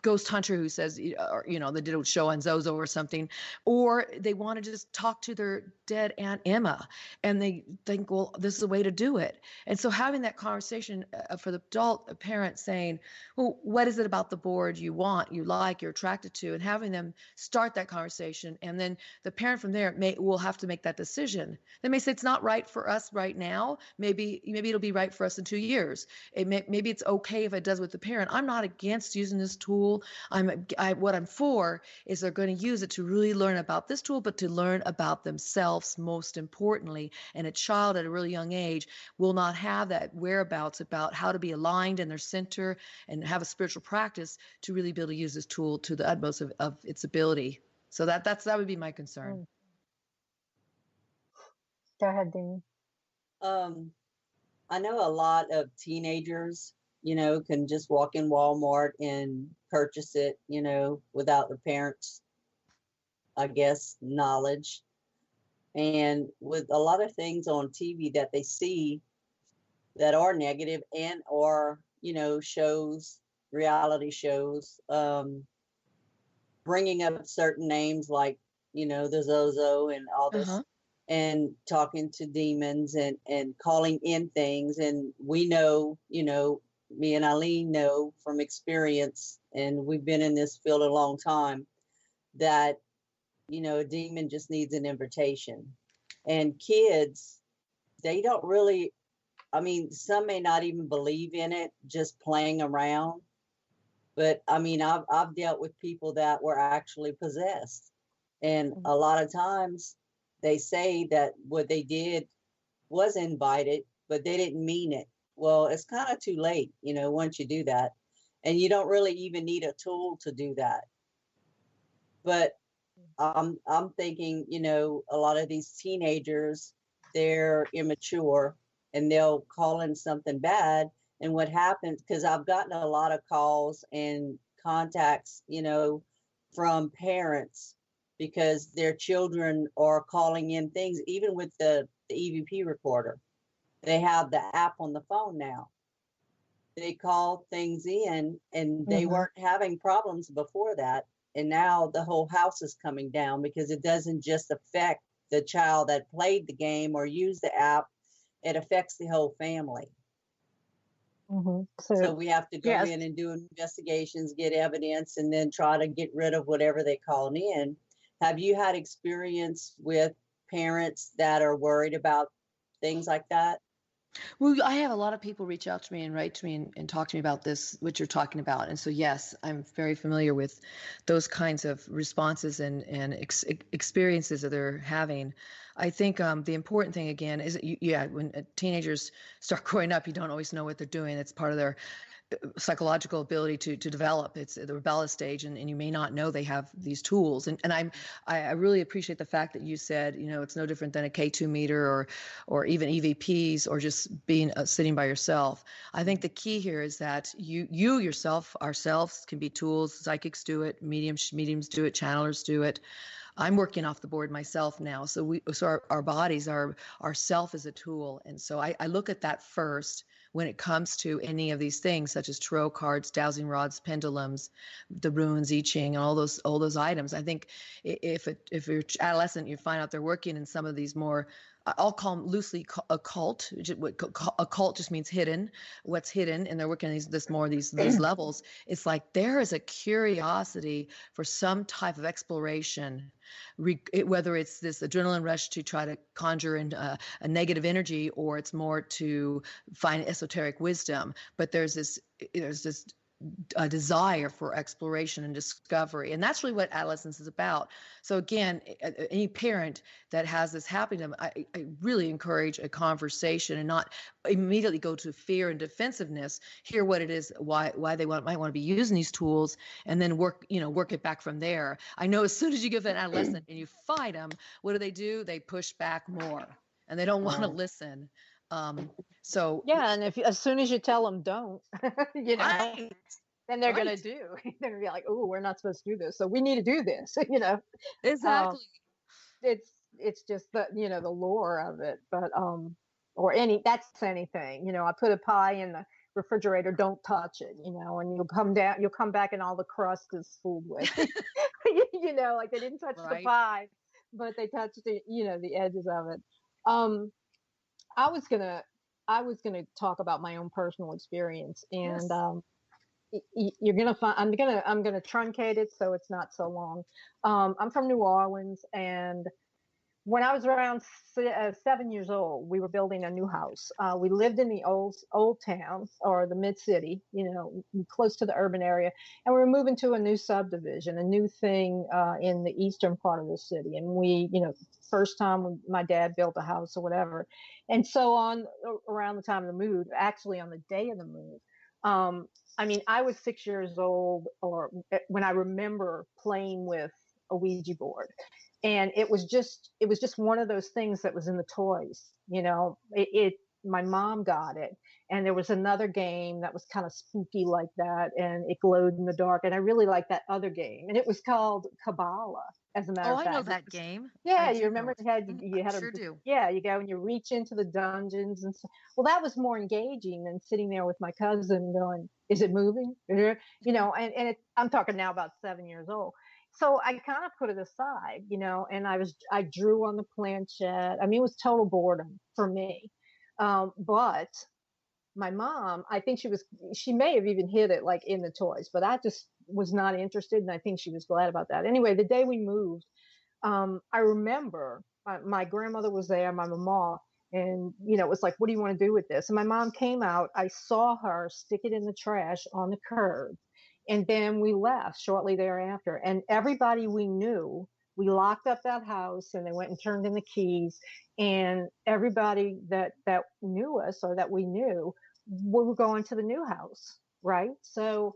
ghost hunter who says, or, they did a show on Zozo or something, or they want to just talk to their dead Aunt Emma, and they think, well, this is a way to do it. And so having that conversation for the adult parent saying, well, what is it about the board you want, you like, you're attracted to, and having them start that conversation. And then the parent from there will have to make that decision. They may say it's not right for us right now. Maybe it'll be right for us in 2 years. Maybe it's okay if it does with the parent. I'm not against using this tool. What I'm for is they're going to use it to really learn about this tool, but to learn about themselves most importantly. And a child at a really young age will not have that whereabouts about how to be aligned in their center and have a spiritual practice to really be able to use this tool to the utmost of its ability. So that would be my concern. Go ahead, Dean. I know a lot of teenagers, can just walk in Walmart and purchase it, without the parents, I guess, knowledge. And with a lot of things on TV that they see that are negative and or, shows, reality shows, bringing up certain names like, the Zozo and all this. And talking to demons and calling in things. And we know, me and Eileen know from experience, and we've been in this field a long time, that, a demon just needs an invitation. And kids, they don't really, some may not even believe in it, just playing around. But I've dealt with people that were actually possessed. And a lot of times, they say that what they did was invited, but they didn't mean it. Well, it's kind of too late, once you do that. And you don't really even need a tool to do that. But I'm thinking, a lot of these teenagers, they're immature and they'll call in something bad. And what happens, because I've gotten a lot of calls and contacts, from parents, because their children are calling in things, even with the EVP recorder. They have the app on the phone now. They call things in, and they weren't having problems before that. And now the whole house is coming down because it doesn't just affect the child that played the game or used the app. It affects the whole family. So we have to go in and do investigations, get evidence, and then try to get rid of whatever they called in. Have you had experience with parents that are worried about things like that? Well, I have a lot of people reach out to me and write to me and talk to me about this, what you're talking about. And so, yes, I'm very familiar with those kinds of responses and experiences that they're having. I think the important thing, again, is that when teenagers start growing up, you don't always know what they're doing. It's part of their psychological ability to develop. It's the rebellious stage, and you may not know they have these tools. And I really appreciate the fact that you said, it's no different than a K2 meter or even EVPs or just being sitting by yourself. I think the key here is that you yourself, ourselves, can be tools. Psychics do it, mediums do it, channelers do it. I'm working off the board myself now. So our bodies, our self is a tool. And so I look at that first when it comes to any of these things, such as tarot cards, dowsing rods, pendulums, the runes, I Ching, and all those items. I think if you're adolescent, you find out they're working in some of these more, I'll call them loosely occult. Occult just means hidden, what's hidden, and they're working on these levels. It's like there is a curiosity for some type of exploration, whether it's this adrenaline rush to try to conjure in a negative energy, or it's more to find esoteric wisdom. But there's this a desire for exploration and discovery. And that's really what adolescence is about. So again, any parent that has this happening to them, I really encourage a conversation and not immediately go to fear and defensiveness. Hear what it is, why they might want to be using these tools, and then work it back from there. I know as soon as you give an adolescent and you fight them, what do? They push back more, and they don't want to listen. So yeah, and as soon as you tell them don't, right, then they're gonna do. They're gonna be like, "Oh, we're not supposed to do this, so we need to do this." Exactly. It's just the the lore of it, but or that's anything. I put a pie in the refrigerator, don't touch it. And you'll come back, and all the crust is fooled with. Like they didn't touch the pie, but they touched the edges of it. I was gonna talk about my own personal experience, and you're gonna find I'm gonna truncate it so it's not so long. I'm from New Orleans, and when I was around 7 years old, we were building a new house. We lived in the old town, or the mid city, close to the urban area, and we were moving to a new subdivision, a new thing in the eastern part of the city. And we, first time when my dad built a house or whatever, and so on around the time of the move, actually on the day of the move. I was 6 years old, or when I remember playing with a Ouija board. And it was just one of those things that was in the toys. My mom got it, and there was another game that was kind of spooky like that, and it glowed in the dark. And I really liked that other game, and it was called Kabbalah, as a matter of fact. I know that game. Yeah, you remember you had sure do. Yeah, you go and you reach into the dungeons and stuff. Well, that was more engaging than sitting there with my cousin going, "Is it moving?" And I'm talking now about 7 years old. So I kind of put it aside, and I drew on the planchette. It was total boredom for me. But my mom, I think she may have even hid it like in the toys, but I just was not interested. And I think she was glad about that. Anyway, the day we moved, I remember my grandmother was there, my mama, and, it was like, "What do you want to do with this?" And my mom came out. I saw her stick it in the trash on the curb. And then we left shortly thereafter. And everybody we knew, we locked up that house, and they went and turned in the keys. And everybody that knew us, or that we knew, we were going to the new house, right? So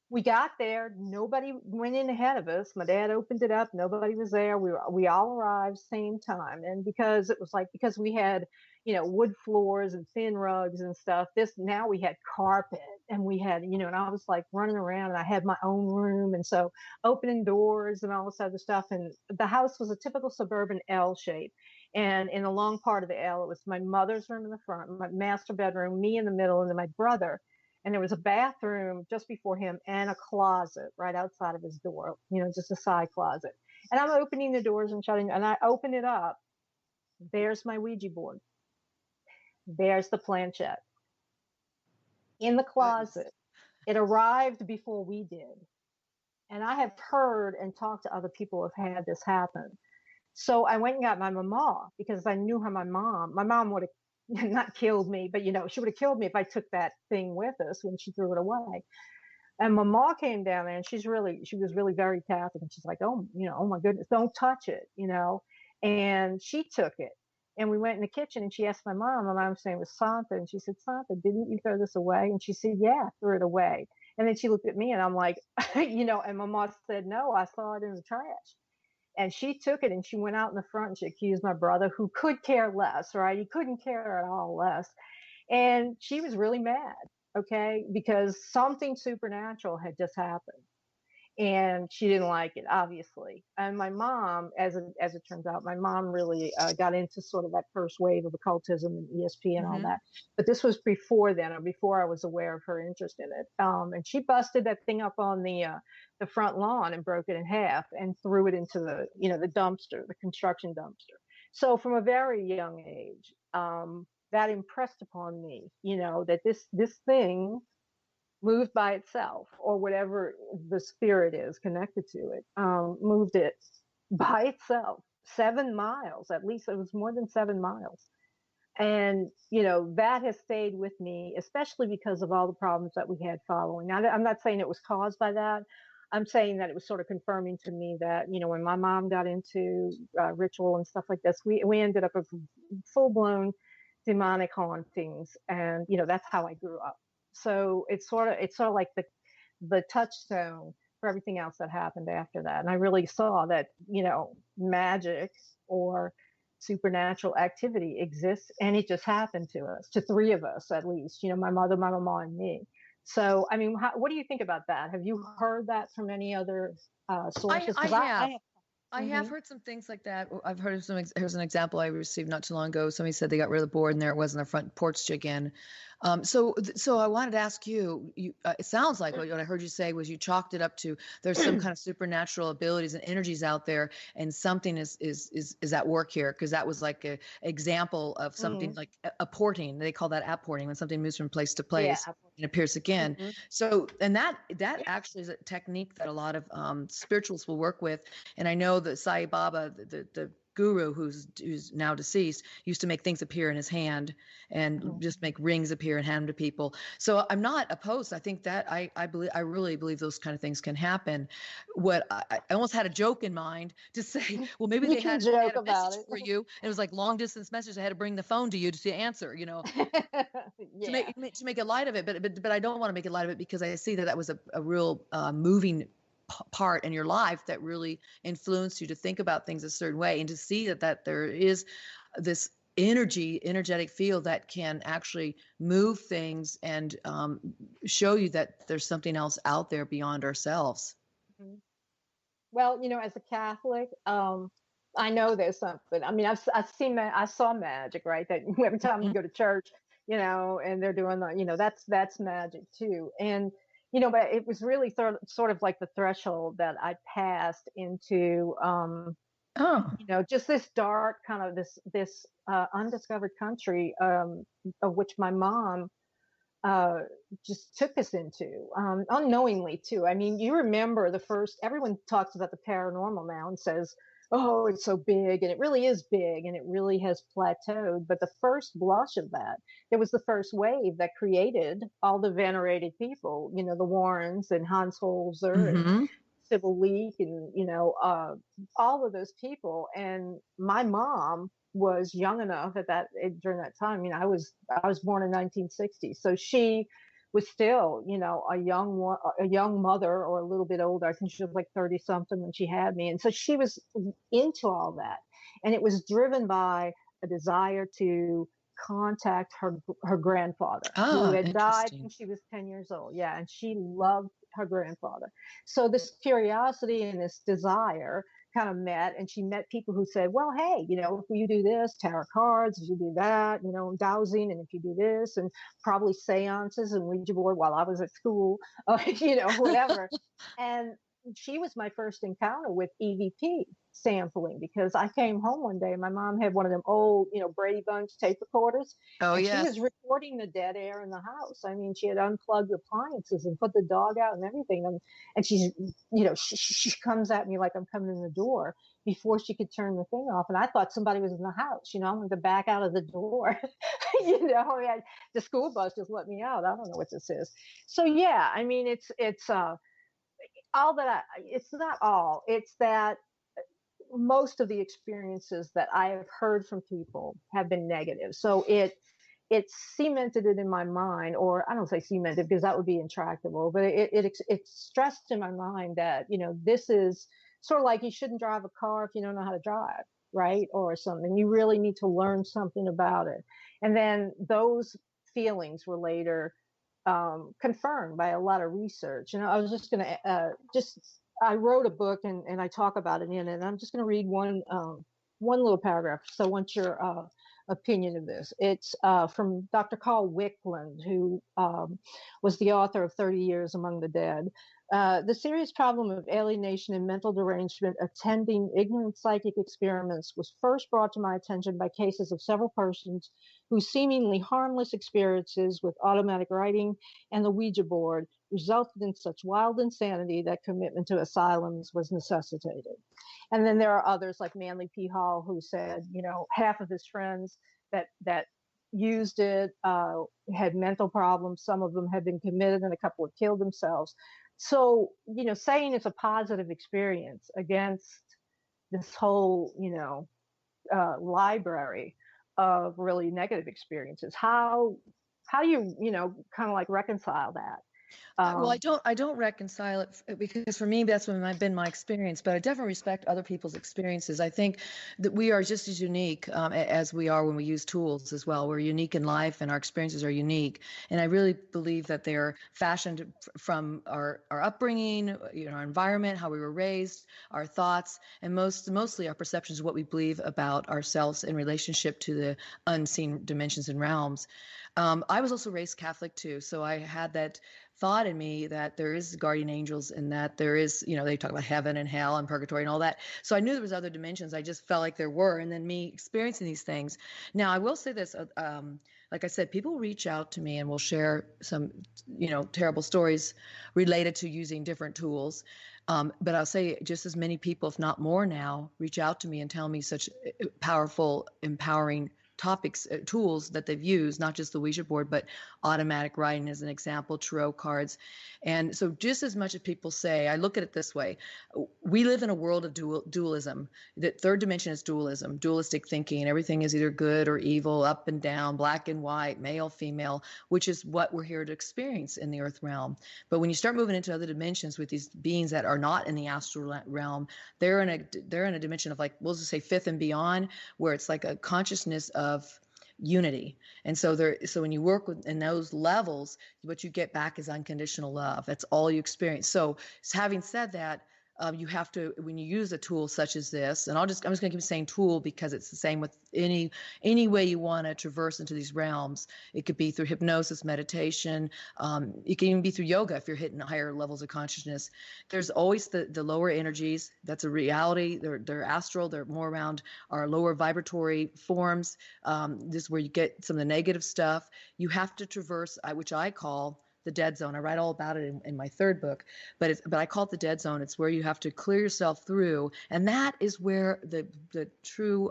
we got there. Nobody went in ahead of us. My dad opened it up. Nobody was there. We all arrived same time. And because we had, wood floors and thin rugs and stuff, now we had carpet, and we had, and I was like running around, and I had my own room. And so opening doors and all this other stuff. And the house was a typical suburban L shape. And in the long part of the L, it was my mother's room in the front, my master bedroom, me in the middle, and then my brother. And there was a bathroom just before him, and a closet right outside of his door, just a side closet. And I'm opening the doors and shutting, and I open it up. There's my Ouija board. There's the planchette in the closet. It arrived before we did. And I have heard and talked to other people who have had this happen. So I went and got my mama because I knew how my mom would have not killed me, but she would have killed me if I took that thing with us when she threw it away. And my mom came down there, and she was really very Catholic, and she's like, oh, oh my goodness, don't touch it, and she took it. And we went in the kitchen, and she asked my mom's name was Santa, and she said, Santa, didn't you throw this away? And she said, yeah, I threw it away. And then she looked at me, and I'm like, and my mom said, no, I saw it in the trash. And she took it, and she went out in the front, and she accused my brother, who could care less, right? He couldn't care at all less. And she was really mad, okay, because something supernatural had just happened. And she didn't like it, obviously. And my mom, as it turns out, my mom really got into sort of that first wave of occultism and ESP and all that. But this was before then, or before I was aware of her interest in it. And she busted that thing up on the front lawn and broke it in half and threw it into the the dumpster, the construction dumpster. So from a very young age, that impressed upon me, that this thing moved by itself, or whatever the spirit is connected to it, moved it by itself 7 miles, at least it was more than 7 miles. And, that has stayed with me, especially because of all the problems that we had following. Now, I'm not saying it was caused by that. I'm saying that it was sort of confirming to me that, when my mom got into ritual and stuff like this, we ended up with full-blown demonic hauntings. And, that's how I grew up. So it's sort of like the touchstone for everything else that happened after that. And I really saw that, magic or supernatural activity exists, and it just happened to us, to 3 of us at least, my mother, my mama, and me. So, I mean, what do you think about that? Have you heard that from any other sources? I have heard some things like that. I've heard of some. Here's an example I received not too long ago. Somebody said they got rid of the board, and there it was in their front porch again. So I wanted to ask you. It sounds like what I heard you say was you chalked it up to there's some kind of supernatural abilities and energies out there, and something is at work here, because that was like an example of something like apporting. They call that apporting, when something moves from place to place and appears again. So, and that actually is a technique that a lot of spirituals will work with. And I know that Sai Baba, the guru who's now deceased, used to make things appear in his hand and just make rings appear and hand them to people. So I'm not opposed. I think that I really believe those kind of things can happen. What I almost had a joke in mind to say, well, maybe they had a message for you. It was like long distance message. I had to bring the phone to you to answer, to make a light of it. But I don't want to make a light of it, because I see that was a real moving part in your life that really influenced you to think about things a certain way, and to see that there is this energetic field that can actually move things and show you that there's something else out there beyond ourselves. Well, as a Catholic, I know there's something. I mean, I saw magic, right? That every time you go to church, and they're doing the, that's magic too. And but it was really sort of like the threshold that I passed into, just this dark kind of this undiscovered country, of which my mom just took us into, unknowingly too. I mean, you remember everyone talks about the paranormal now and says, oh, it's so big, and it really is big, and it really has plateaued. But the first blush of that, it was the first wave that created all the venerated people, the Warrens and Hans Holzer and Sybil Leek, and, all of those people. And my mom was young enough during that time. I was born in 1960, so she was still, a young mother, or a little bit older. I think she was like 30 something when she had me. And so she was into all that. And it was driven by a desire to contact her grandfather, who had died when she was 10 years old. Yeah. And she loved her grandfather. So this curiosity and this desire kind of met, and she met people who said, well, hey, if you do this, tarot cards, if you do that, dowsing, and if you do this, and probably seances and ouija board while I was at school, whatever. And she was my first encounter with EVP sampling, because I came home one day and my mom had one of them old, Brady Bunch tape recorders, Oh, and she was yes. recording the dead air in the house. I mean, she had unplugged appliances and put the dog out and everything. And she's, she comes at me like I'm coming in the door before she could turn the thing off. And I thought somebody was in the house. I wanted to back out of the door. The school bus just let me out. I don't know what this is. So yeah, I mean, it's all that it's not all, it's that most of the experiences that I have heard from people have been negative. So it cemented it in my mind, or I don't say cemented because that would be intractable, but it stressed in my mind that, this is sort of like you shouldn't drive a car if you don't know how to drive, right? Or something. You really need to learn something about it. And then those feelings were later confirmed by a lot of research. I was just going to I wrote a book and I talk about it in it. And I'm just going to read one little paragraph. So I want your opinion of this. It's from Dr. Carl Wickland, who was the author of 30 Years Among the Dead. The serious problem of alienation and mental derangement attending ignorant psychic experiments was first brought to my attention by cases of several persons whose seemingly harmless experiences with automatic writing and the Ouija board resulted in such wild insanity that commitment to asylums was necessitated. And then there are others like Manly P. Hall, who said, half of his friends that used it had mental problems. Some of them had been committed and a couple had killed themselves. So, saying it's a positive experience against this whole, library of really negative experiences, how do you, kind of like reconcile that? Well, I don't reconcile it because for me that's been my experience, but I definitely respect other people's experiences. I think that we are just as unique as we are when we use tools as well. We're unique in life, and our experiences are unique. And I really believe that they're fashioned from our upbringing, our environment, how we were raised, our thoughts, and mostly our perceptions of what we believe about ourselves in relationship to the unseen dimensions and realms. I was also raised Catholic too, so I had that thought in me that there is guardian angels and that there is, they talk about heaven and hell and purgatory and all that. So I knew there was other dimensions. I just felt like there were, and then me experiencing these things. Now, I will say this, like I said, people reach out to me and will share some, terrible stories related to using different tools. But I'll say just as many people, if not more now, reach out to me and tell me such powerful, empowering topics, tools that they've used, not just the Ouija board, but automatic writing as an example, tarot cards. And so just as much as people say, I look at it this way, we live in a world of dualism. The third dimension is dualism, dualistic thinking. Everything is either good or evil, up and down, black and white, male, female, which is what we're here to experience in the earth realm. But when you start moving into other dimensions with these beings that are not in the astral realm, they're in a dimension of, like, we'll just say fifth and beyond, where it's like a consciousness of unity. And so when you work in those levels, what you get back is unconditional love. That's all you experience. So having said that, you have to, when you use a tool such as this, and I'm just going to keep saying tool because it's the same with any way you want to traverse into these realms. It could be through hypnosis, meditation. It can even be through yoga if you're hitting higher levels of consciousness. There's always the lower energies. That's a reality. They're astral. They're more around our lower vibratory forms. This is where you get some of the negative stuff. You have to traverse, which I call the dead zone. I write all about it in my third book, but I call it the dead zone. It's where you have to clear yourself through, and that is where the true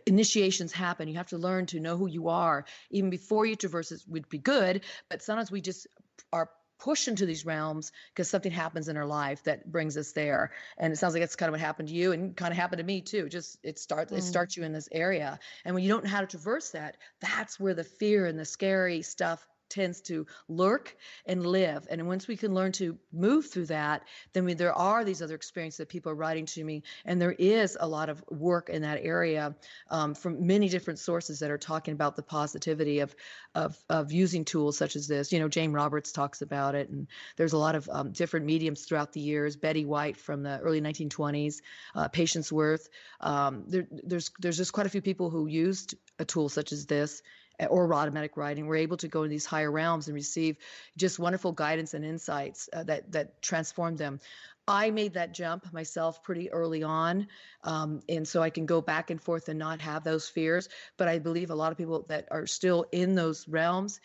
initiations happen. You have to learn to know who you are even before you traverse it would be good, but sometimes we just are pushed into these realms because something happens in our life that brings us there. And it sounds like that's kind of what happened to you and kind of happened to me too. Just it starts you in this area. And when you don't know how to traverse that, that's where the fear and the scary stuff tends to lurk and live. And once we can learn to move through that, then there are these other experiences that people are writing to me. And there is a lot of work in that area from many different sources that are talking about the positivity of using tools such as this. Jane Roberts talks about it. And there's a lot of different mediums throughout the years. Betty White from the early 1920s, Patience Worth. There's just quite a few people who used a tool such as this or automatic writing. We're able to go in these higher realms and receive just wonderful guidance and insights that transform them. I made that jump myself pretty early on. And so I can go back and forth and not have those fears. But I believe a lot of people that are still in those realms,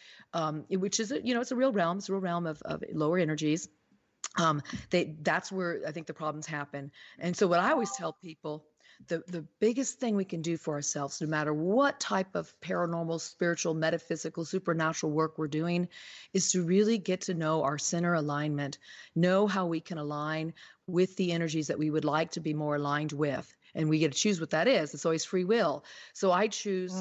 which is, it's a real realm. It's a real realm of lower energies. That's where I think the problems happen. And so what I always tell people, the biggest thing we can do for ourselves, no matter what type of paranormal, spiritual, metaphysical, supernatural work we're doing, is to really get to know our center alignment, know how we can align with the energies that we would like to be more aligned with. And we get to choose what that is. It's always free will. So I choose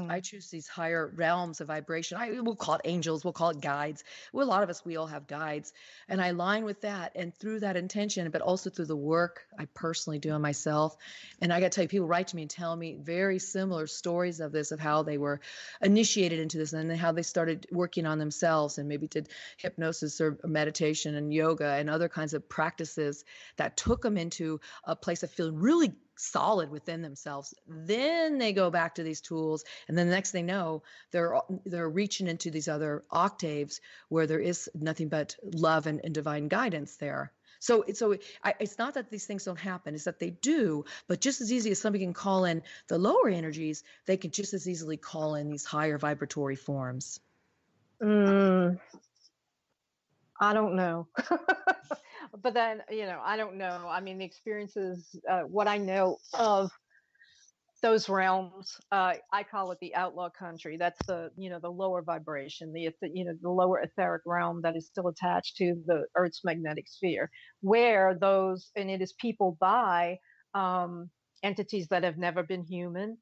these higher realms of vibration. We'll call it angels, we'll call it guides. Well, a lot of us, we all have guides. And I align with that, and through that intention, but also through the work I personally do on myself. And I got to tell you, people write to me and tell me very similar stories of this, of how they were initiated into this, and then how they started working on themselves and maybe did hypnosis or meditation and yoga and other kinds of practices that took them into a place of feeling really solid within themselves. Then they go back to these tools, and then the next thing they know, they're reaching into these other octaves where there is nothing but love and divine guidance there. So it's not that these things don't happen, it's that they do, but just as easy as somebody can call in the lower energies, they can just as easily call in these higher vibratory forms. I don't know. But then, I don't know. I mean, the experiences, what I know of those realms, I call it the outlaw country. That's the lower vibration, the lower etheric realm that is still attached to the Earth's magnetic sphere, where and it is peopled by entities that have never been human,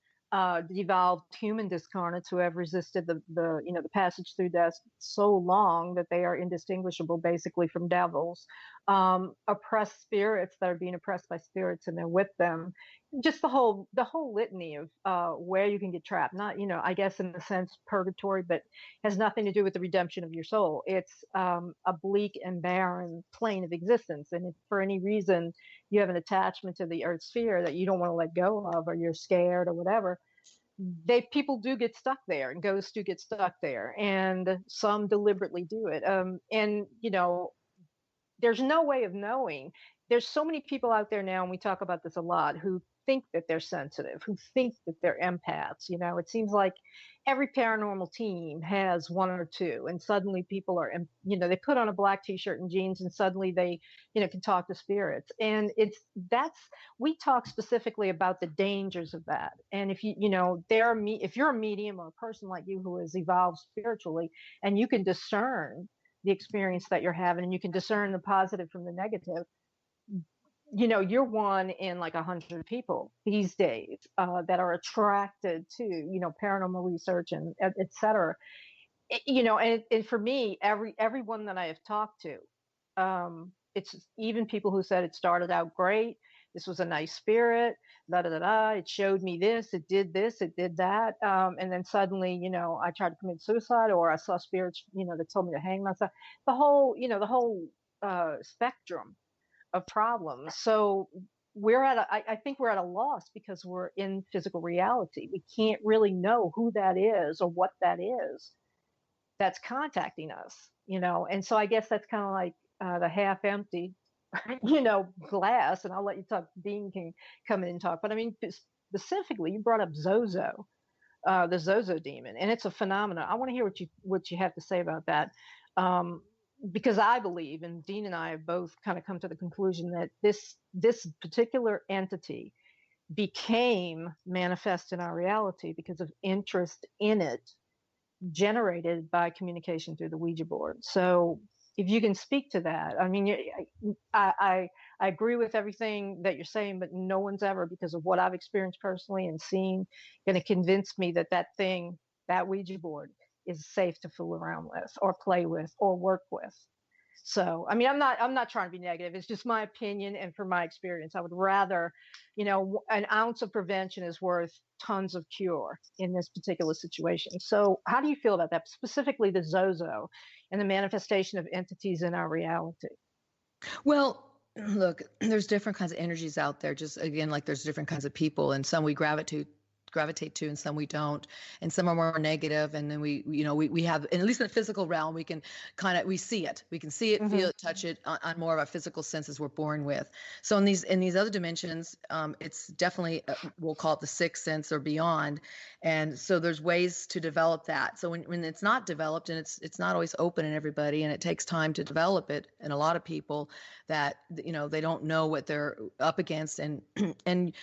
devolved human discarnates who have resisted the passage through death so long that they are indistinguishable basically from devils, oppressed spirits that are being oppressed by spirits and they're with them. Just the whole litany of where you can get trapped. Not, I guess in a sense purgatory, but has nothing to do with the redemption of your soul. It's a bleak and barren plane of existence, and if for any reason you have an attachment to the earth sphere that you don't want to let go of, or you're scared or whatever, people do get stuck there, and ghosts do get stuck there, and some deliberately do it. And there's no way of knowing. There's so many people out there now, and we talk about this a lot, who think that they're sensitive, who think that they're empaths. It seems like every paranormal team has one or two, and suddenly people are, they put on a black t-shirt and jeans, and suddenly they, can talk to spirits. And we talk specifically about the dangers of that. And if if you're a medium or a person like you who has evolved spiritually, and you can discern the experience that you're having, and you can discern the positive from the negative, you're one in like 100 people these days that are attracted to, paranormal research and et cetera. And for me, everyone that I have talked to, it's even people who said it started out great. This was a nice spirit, it showed me this, it did that. And then suddenly, I tried to commit suicide, or I saw spirits, that told me to hang myself. The whole spectrum of problems. So I think we're at a loss because we're in physical reality. We can't really know who that is or what that is that's contacting us, and so I guess that's kind of like the half empty, glass. And I'll let you talk. Dean can come in and talk, but I mean, specifically, you brought up Zozo, the Zozo demon, and it's a phenomenon. I want to hear what you have to say about that. Because I believe, and Dean and I have both kind of come to the conclusion that this particular entity became manifest in our reality because of interest in it generated by communication through the Ouija board. So if you can speak to that, I mean, I agree with everything that you're saying, but no one's ever, because of what I've experienced personally and seen, going to convince me that Ouija board is safe to fool around with or play with or work with. So, I mean, I'm not trying to be negative. It's just my opinion. And from my experience, I would rather, an ounce of prevention is worth tons of cure in this particular situation. So how do you feel about that? Specifically the Zozo and the manifestation of entities in our reality. Well, look, there's different kinds of energies out there. Just again, like there's different kinds of people, and some we gravitate gravitate to and some we don't, and some are more negative. And then we have, and at least in the physical realm, we can we see it, feel it, touch it on more of our physical senses we're born with. So in these other dimensions, it's definitely, we'll call it the sixth sense or beyond. And so there's ways to develop that. So when it's not developed, and it's not always open in everybody, and it takes time to develop it, and a lot of people that, they don't know what they're up against. And and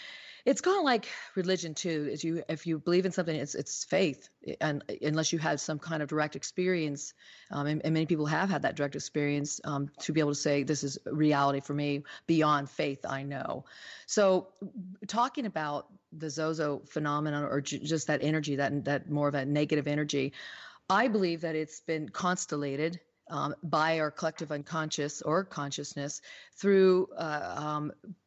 it's kind of like religion too. If you believe in something, it's faith, and unless you have some kind of direct experience, and many people have had that direct experience, to be able to say this is reality for me beyond faith, I know. So talking about the Zozo phenomenon, or just that energy, that more of a negative energy, I believe that it's been constellated by our collective unconscious or consciousness through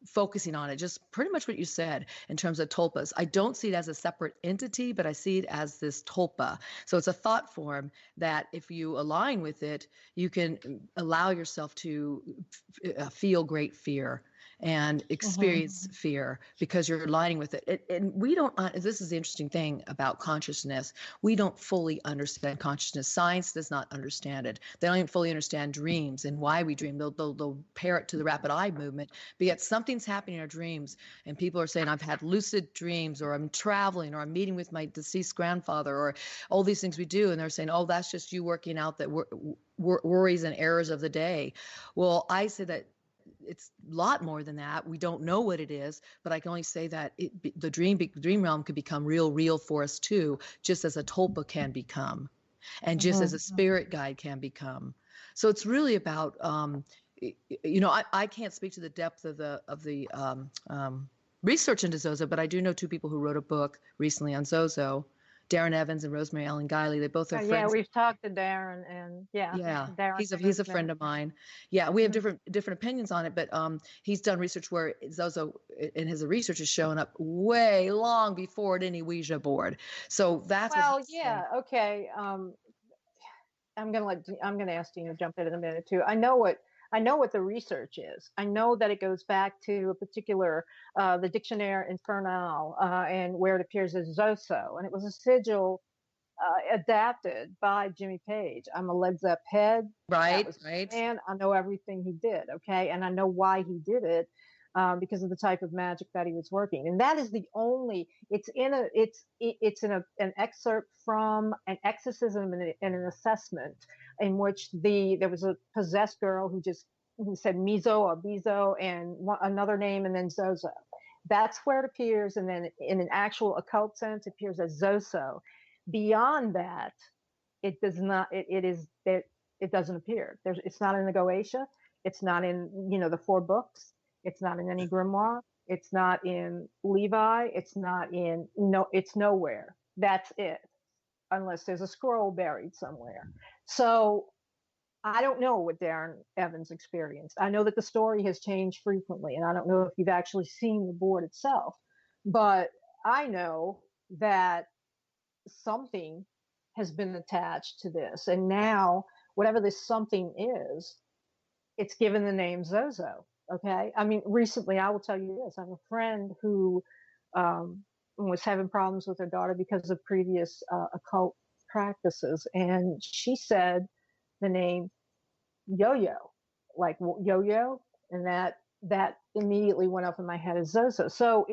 focusing on it. Just pretty much what you said in terms of tulpas. I don't see it as a separate entity, but I see it as this tulpa. So it's a thought form that if you align with it, you can allow yourself to feel great fear and experience fear because you're aligning with it. And we don't, this is the interesting thing about consciousness. We don't fully understand consciousness. Science does not understand it. They don't even fully understand dreams and why we dream. They'll pair it to the rapid eye movement, but yet something's happening in our dreams. And people are saying, I've had lucid dreams, or I'm traveling, or I'm meeting with my deceased grandfather, or all these things we do. And they're saying, oh, that's just you working out that worries and errors of the day. Well, I say that it's a lot more than that. We don't know what it is, but I can only say that the dream realm could become real for us too, just as a tulpa can become, and just as a spirit guide can become. So it's really about, I can't speak to the depth of the research into Zozo, but I do know two people who wrote a book recently on Zozo, Darren Evans and Rosemary Ellen Guiley. They both are friends. Yeah, we've talked to Darren, and Darren, he's a friend of mine. Yeah, we have different opinions on it, but he's done research where Zozo in his research is showing up way long before any Ouija board. So that's okay. I'm gonna ask Dean to jump in a minute too. I know what the research is. I know that it goes back to a particular, the Dictionnaire Infernal, and where it appears as Zoso. And it was a sigil adapted by Jimmy Page. I'm a Led Zepp head. Right. And I know everything he did. Okay. And I know why he did it, because of the type of magic that he was working. And that is the only, it's in an excerpt from an exorcism and an assessment in which there was a possessed girl who said Mizo or Bizo and another name and then Zozo. That's where it appears. And then in an actual occult sense, it appears as Zoso. Beyond that, it does not, it doesn't appear. It's not in the Goetia. It's not in, the 4 books. It's not in any grimoire. It's not in Levi. It's nowhere. That's it. Unless there's a scroll buried somewhere. So I don't know what Darren Evans experienced. I know that the story has changed frequently, and I don't know if you've actually seen the board itself, but I know that something has been attached to this. And now, whatever this something is, it's given the name Zozo. Okay. I mean, recently, I will tell you this. I have a friend who was having problems with her daughter because of previous occult practices. And she said the name Yo-Yo, like Yo-Yo. And that immediately went up in my head as Zozo. So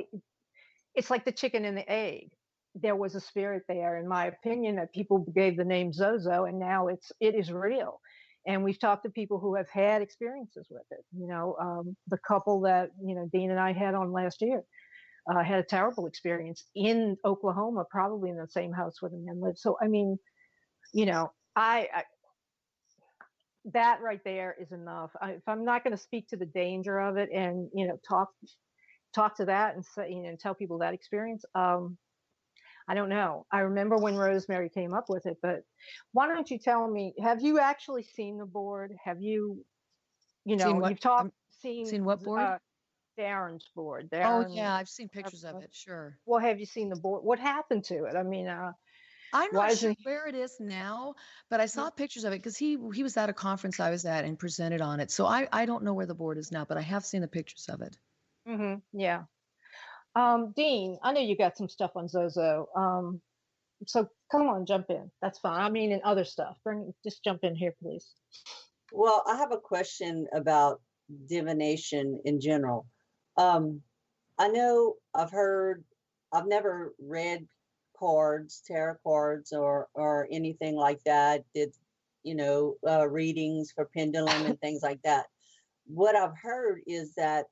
it's like the chicken and the egg. There was a spirit there, in my opinion, that people gave the name Zozo, and now it is real. And we've talked to people who have had experiences with it. The couple that, Dean and I had on last year had a terrible experience in Oklahoma, probably in the same house where the men lived. So, I mean, I that right there is enough. If I'm not going to speak to the danger of it and, talk to that and say, and tell people that experience, I don't know. I remember when Rosemary came up with it, but why don't you tell me, have you actually seen the board? Have you, seen what board? Darren's board. Oh yeah, I've seen pictures of it. Sure. Well, have you seen the board? What happened to it? I mean, I'm not sure where it is now, but I saw pictures of it because he was at a conference I was at and presented on it. So I don't know where the board is now, but I have seen the pictures of it. Yeah. Dean, I know you got some stuff on Zozo. So come on, jump in. That's fine. I mean, and other stuff. Just jump in here, please. Well, I have a question about divination in general. I know I've never read cards, tarot cards, or anything like that. Did readings for pendulum and things like that. What I've heard is that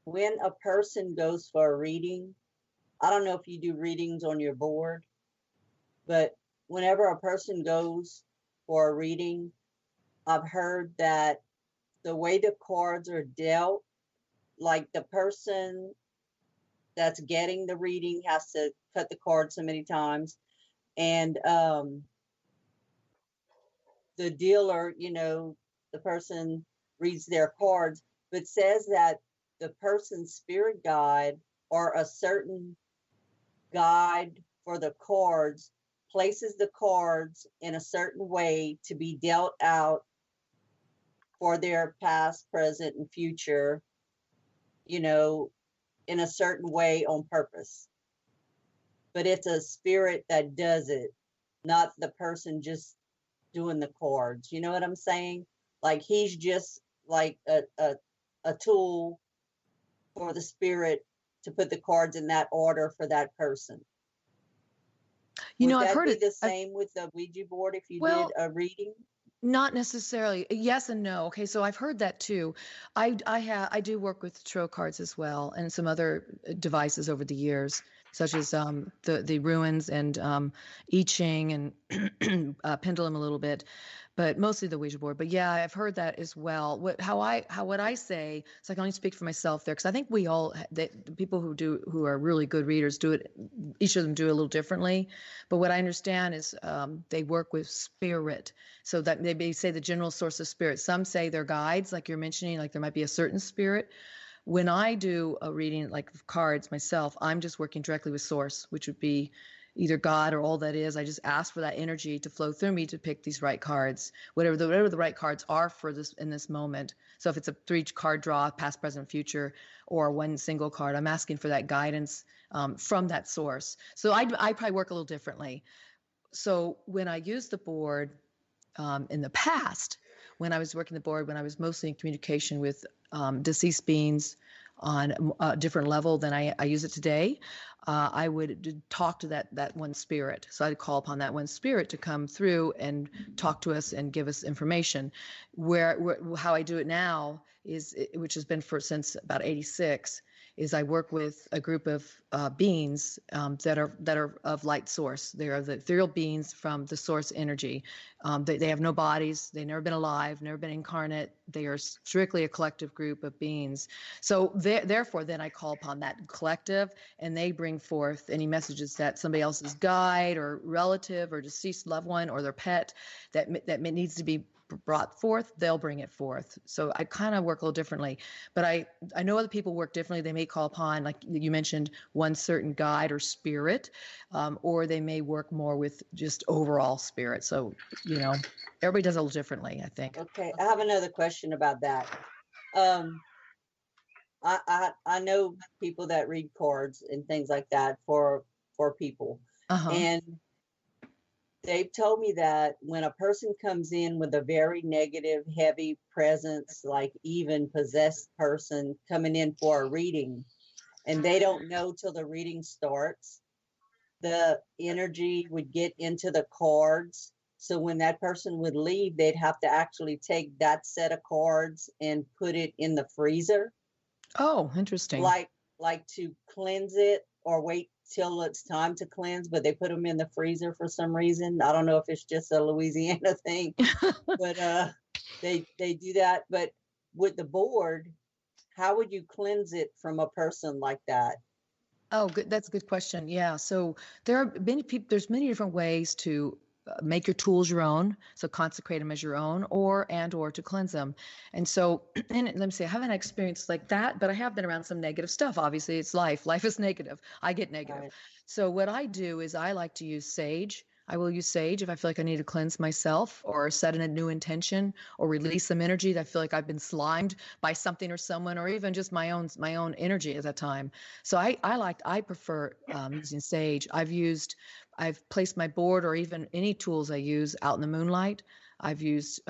when a person goes for a reading, I don't know if you do readings on your board, but whenever a person goes for a reading, I've heard that the way the cards are dealt, like the person that's getting the reading has to cut the card so many times, and the dealer, the person reads their cards, but says that the person's spirit guide or a certain guide for the cards places the cards in a certain way to be dealt out for their past, present, and future, in a certain way on purpose. But it's a spirit that does it, not the person just doing the cards. You know what I'm saying? Like he's just like a tool for the spirit to put the cards in that order for that person. I've heard it the same with the Ouija board if you did a reading? Not necessarily. Yes and no. Okay, so I've heard that too. I do work with tarot cards as well, and some other devices over the years, such as the ruins and I Ching and pendulum a little bit, but mostly the Ouija board. But yeah, I've heard that as well. What I say, so I can only speak for myself there, because I think the people who are really good readers do it. Each of them do it a little differently. But what I understand is they work with spirit. So that they may say the general source of spirit. Some say they're guides, like you're mentioning, like there might be a certain spirit. When I do a reading like cards myself, I'm just working directly with source, which would be either God or all that is. I just ask for that energy to flow through me to pick these right cards, whatever the right cards are for this in this moment. So if it's a 3-card draw, past, present, future, or one single card, I'm asking for that guidance from that source. So I probably work a little differently. So when I use the board, in the past, when I was working the board, when I was mostly in communication with deceased beings on a different level than I use it today, I would talk to that one spirit. So I'd call upon that one spirit to come through and talk to us and give us information. How I do it now is, which has been since about '86, is I work with a group of beings that are of light source. They are the ethereal beings from the source energy. They have no bodies. They've never been alive, never been incarnate. They are strictly a collective group of beings. So therefore, then I call upon that collective, and they bring forth any messages that somebody else's guide or relative or deceased loved one or their pet that needs to be brought forth, they'll bring it forth. So I kind of work a little differently, but I know other people work differently. They may call upon, like you mentioned, one certain guide or spirit, or they may work more with just overall spirit. So, everybody does it a little differently, I think. Okay, I have another question about that. I know people that read cards and things like that for people. And they've told me that when a person comes in with a very negative, heavy presence, like even possessed person coming in for a reading, and they don't know till the reading starts, the energy would get into the cards. So when that person would leave, they'd have to actually take that set of cards and put it in the freezer. Oh, interesting. Like to cleanse it or wait till it's time to cleanse, but they put them in the freezer for some reason. I don't know if it's just a Louisiana thing, but they do that. But with the board, how would you cleanse it from a person like that? Oh, good. That's a good question. Yeah. So there are many people. There's many different ways to make your tools your own. So consecrate them as your own, or to cleanse them. And so, and let me say, I haven't experienced like that, but I have been around some negative stuff. Obviously, it's life. Life is negative. I get negative. Right. So what I do is I like to use sage. I will use sage if I feel like I need to cleanse myself or set in a new intention or release some energy that I feel like I've been slimed by something or someone, or even just my own energy at that time. So I prefer using sage. I've placed my board or even any tools I use out in the moonlight. I've used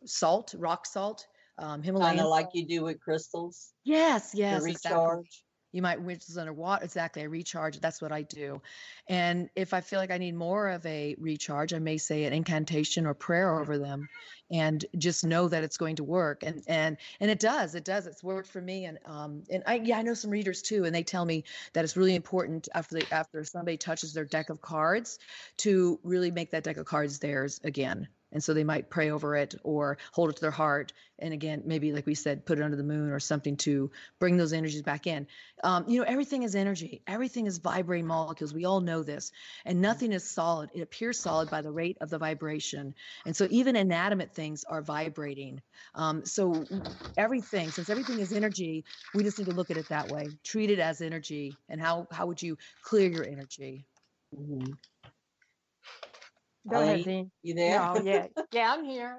salt, rock salt, Himalayan. Kind of like you do with crystals Yes, to yes, exactly. recharge. You might which is underwater. Exactly. I recharge. That's what I do. And if I feel like I need more of a recharge, I may say an incantation or prayer over them and just know that it's going to work. And it does. It does. It's worked for me. And I know some readers too, and they tell me that it's really important after somebody touches their deck of cards to really make that deck of cards theirs again. And so they might pray over it or hold it to their heart. And again, maybe like we said, put it under the moon or something to bring those energies back in. Everything is energy. Everything is vibrating molecules. We all know this. And nothing is solid. It appears solid by the rate of the vibration. And so even inanimate things are vibrating. So since everything is energy, we just need to look at it that way. Treat it as energy. And how would you clear your energy? Mm-hmm. Go ahead, Dean. You there? No, yeah, yeah, I'm here.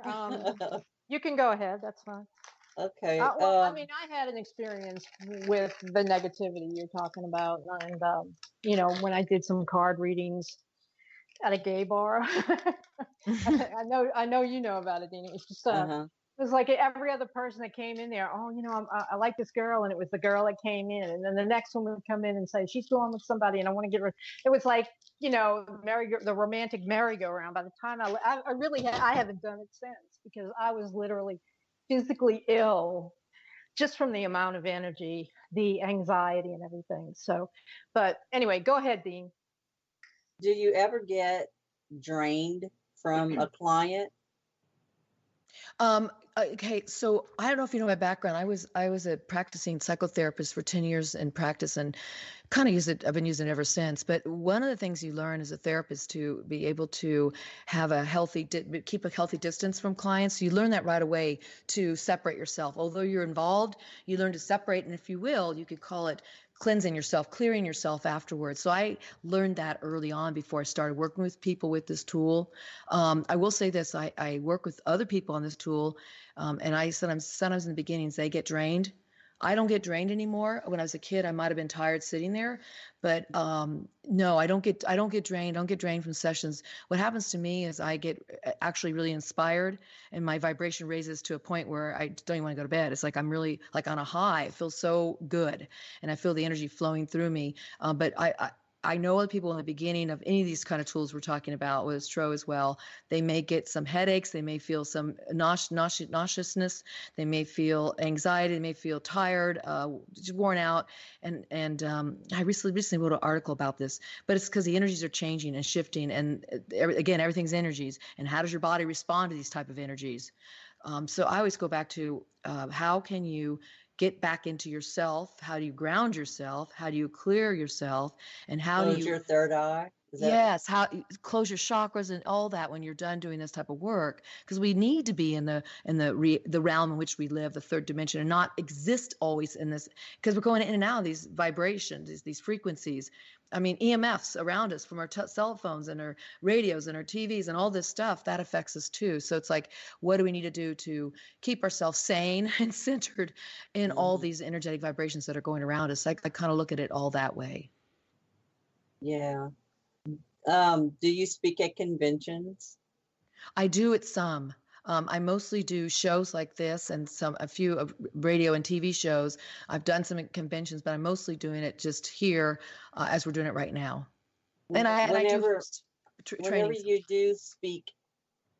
You can go ahead. That's fine. Okay. Well, I mean, I had an experience with the negativity you're talking about, and when I did some card readings at a gay bar. I know you know about it, Dean. It was just it was like every other person that came in there. Oh, I like this girl, and it was the girl that came in, and then the next one would come in and say she's going with somebody, and I want to get her. It was like the romantic merry-go-round. By the time I haven't done it since because I was literally physically ill just from the amount of energy, the anxiety, and everything. So, but anyway, go ahead, Dean. Do you ever get drained from a client? Okay, so I don't know if you know my background. I was a practicing psychotherapist for 10 years in practice and kind of I've been using it ever since. But one of the things you learn as a therapist to be able to have keep a healthy distance from clients. You learn that right away to separate yourself. Although you're involved, you learn to separate. And if you will, you could call it cleansing yourself, clearing yourself afterwards. So I learned that early on before I started working with people with this tool. I will say this, I work with other people on this tool, and I sometimes in the beginnings, they get drained. I don't get drained anymore. When I was a kid, I might've been tired sitting there, but no, I don't get drained. I don't get drained from sessions. What happens to me is I get actually really inspired and my vibration raises to a point where I don't even want to go to bed. It's like I'm really like on a high. It feels so good. And I feel the energy flowing through me. But I know other people in the beginning of any of these kind of tools we're talking about with Stro as well, they may get some headaches, they may feel some nauseousness, they may feel anxiety, they may feel tired, just worn out. And I recently wrote an article about this, but it's because the energies are changing and shifting. And again, everything's energies. And how does your body respond to these type of energies? So I always go back to how can you get back into yourself? How do you ground yourself? How do you clear yourself? And how do you your third eye? Yes, how close your chakras and all that when you're done doing this type of work, because we need to be in the realm in which we live, the third dimension, and not exist always in this, because we're going in and out of these vibrations, these frequencies. I mean, EMFs around us from our cell phones and our radios and our TVs and all this stuff that affects us too. So it's like, what do we need to do to keep ourselves sane and centered in all these energetic vibrations that are going around us? I kind of look at it all that way. Yeah. Do you speak at conventions? I do at some. I mostly do shows like this and a few radio and TV shows. I've done some at conventions, but I'm mostly doing it just here as we're doing it right now. And whenever training. you do speak,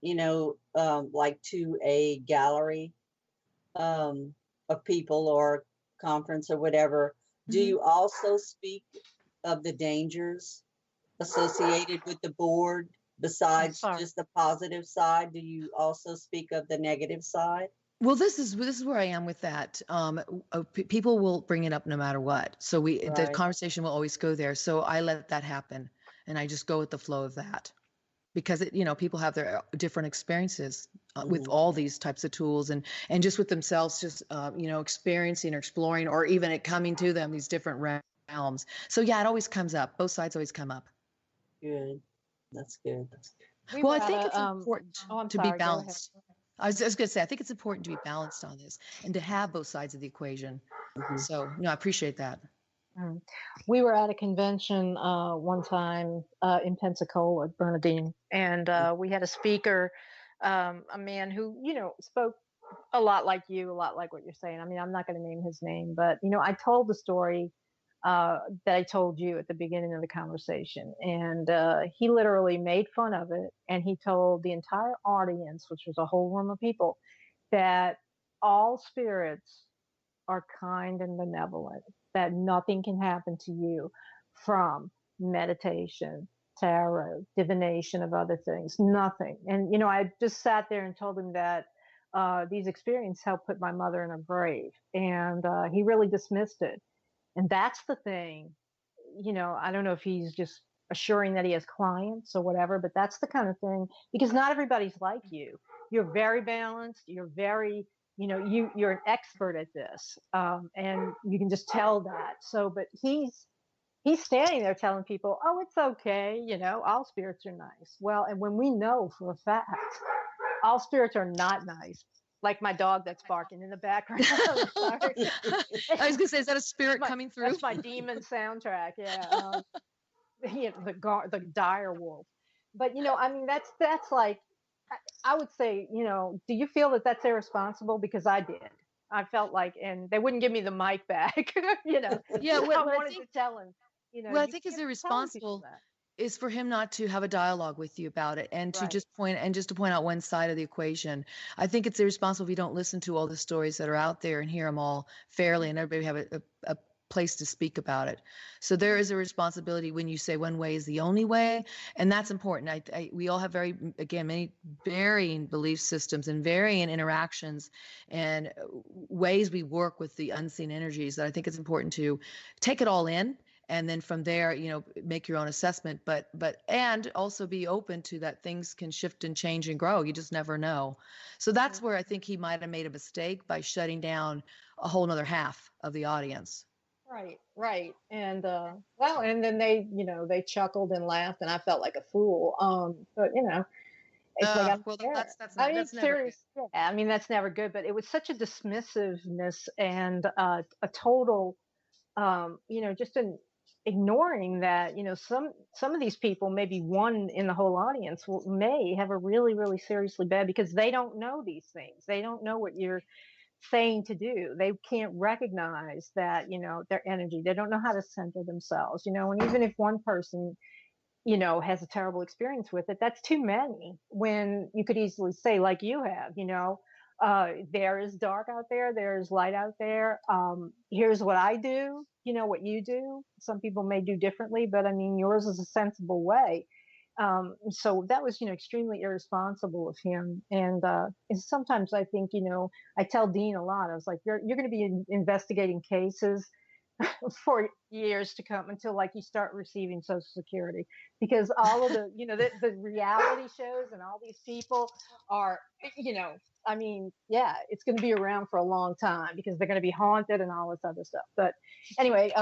like to a gallery of people or conference or whatever, do you also speak of the dangers associated with the board? Besides just the positive side, do you also speak of the negative side? Well, this is where I am with that. People will bring it up no matter what. So the conversation will always go there. So I let that happen, and I just go with the flow of that, because people have their different experiences with all these types of tools, and just with themselves, just experiencing or exploring, or even it coming to them, these different realms. So yeah, it always comes up. Both sides always come up. Good. That's good. That's good. We Well, were I at think a, it's important I'm to be sorry, go ahead. balanced. I was going to say, I think it's important to be balanced on this and to have both sides of the equation. Mhm. So, no, I appreciate that. Mm. We were at a convention one time in Pensacola, Bernadine, and we had a speaker, a man who, spoke a lot like you, a lot like what you're saying. I mean, I'm not going to name his name, but, I told the story that I told you at the beginning of the conversation. And he literally made fun of it. And he told the entire audience, which was a whole room of people, that all spirits are kind and benevolent, that nothing can happen to you from meditation, tarot, divination of other things, nothing. And, I just sat there and told him that these experiences helped put my mother in her grave. And he really dismissed it. And that's the thing, I don't know if he's just assuring that he has clients or whatever, but that's the kind of thing, because not everybody's like you. You're very balanced. You're very, you're an expert at this. And you can just tell that. So, but he's standing there telling people, oh, it's okay. All spirits are nice. Well, and when we know for a fact, all spirits are not nice. Like my dog that's barking in the background. Sorry. I was going to say, is that a spirit coming through? That's my demon soundtrack. Yeah. The dire wolf. But, I mean, that's like, I would say, do you feel that that's irresponsible? Because I did. I felt like, and they wouldn't give me the mic back, Yeah, I what I wanted think, to tell him, what I you think is can't be telling people irresponsible that. is for him not to have a dialogue with you about it and to Right. just to point out one side of the equation. I think it's irresponsible if you don't listen to all the stories that are out there and hear them all fairly and everybody have a place to speak about it. So there is a responsibility when you say one way is the only way, and that's important. We all have many varying belief systems and varying interactions and ways we work with the unseen energies that I think it's important to take it all in. And then from there, make your own assessment, and also be open to that things can shift and change and grow. You just never know. So that's where I think he might have made a mistake by shutting down a whole nother half of the audience. Right. And well, and then they chuckled and laughed, and I felt like a fool. But it's like I'm Well, there. that's I not, mean, that's never good. serious. Yeah, I mean that's never good. But it was such a dismissiveness and a total, just an ignoring that. Some of these people, maybe one in the whole audience, may have a really, really seriously bad, because they don't know these things. They don't know what you're saying to do. They can't recognize that, their energy. They don't know how to center themselves, and even if one person, has a terrible experience with it, that's too many, when you could easily say, like you have, there is dark out there, there's light out there. Here's what I do, what you do. Some people may do differently, but I mean, yours is a sensible way. So that was, extremely irresponsible of him. And sometimes I think, I tell Dean a lot, I was like, you're going to be investigating cases for years to come, until like you start receiving Social Security, because all of the, the reality shows and all these people are, I mean, yeah, it's going to be around for a long time, because they're going to be haunted and all this other stuff. But anyway,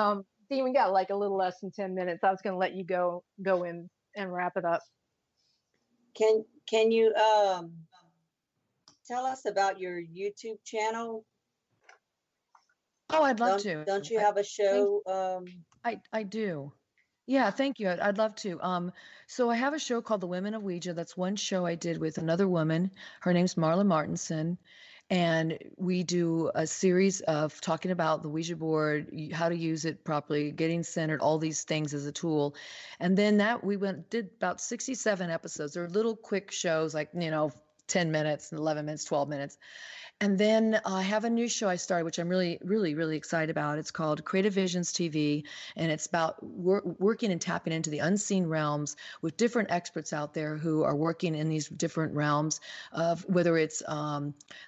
Dean, we got like a little less than 10 minutes. I was going to let you go in and wrap it up. Can you tell us about your YouTube channel? Oh, I'd love to. Don't you have a show? I do. Yeah, thank you. I'd love to. So I have a show called The Women of Ouija. That's one show I did with another woman. Her name's Marla Martinson. And we do a series of talking about the Ouija board, how to use it properly, getting centered, all these things as a tool. And then did about 67 episodes. They're little quick shows, like, 10 minutes, 11 minutes, 12 minutes. And then I have a new show I started, which I'm really, really, really excited about. It's called Creative Visions TV, and it's about working and tapping into the unseen realms with different experts out there who are working in these different realms of whether it's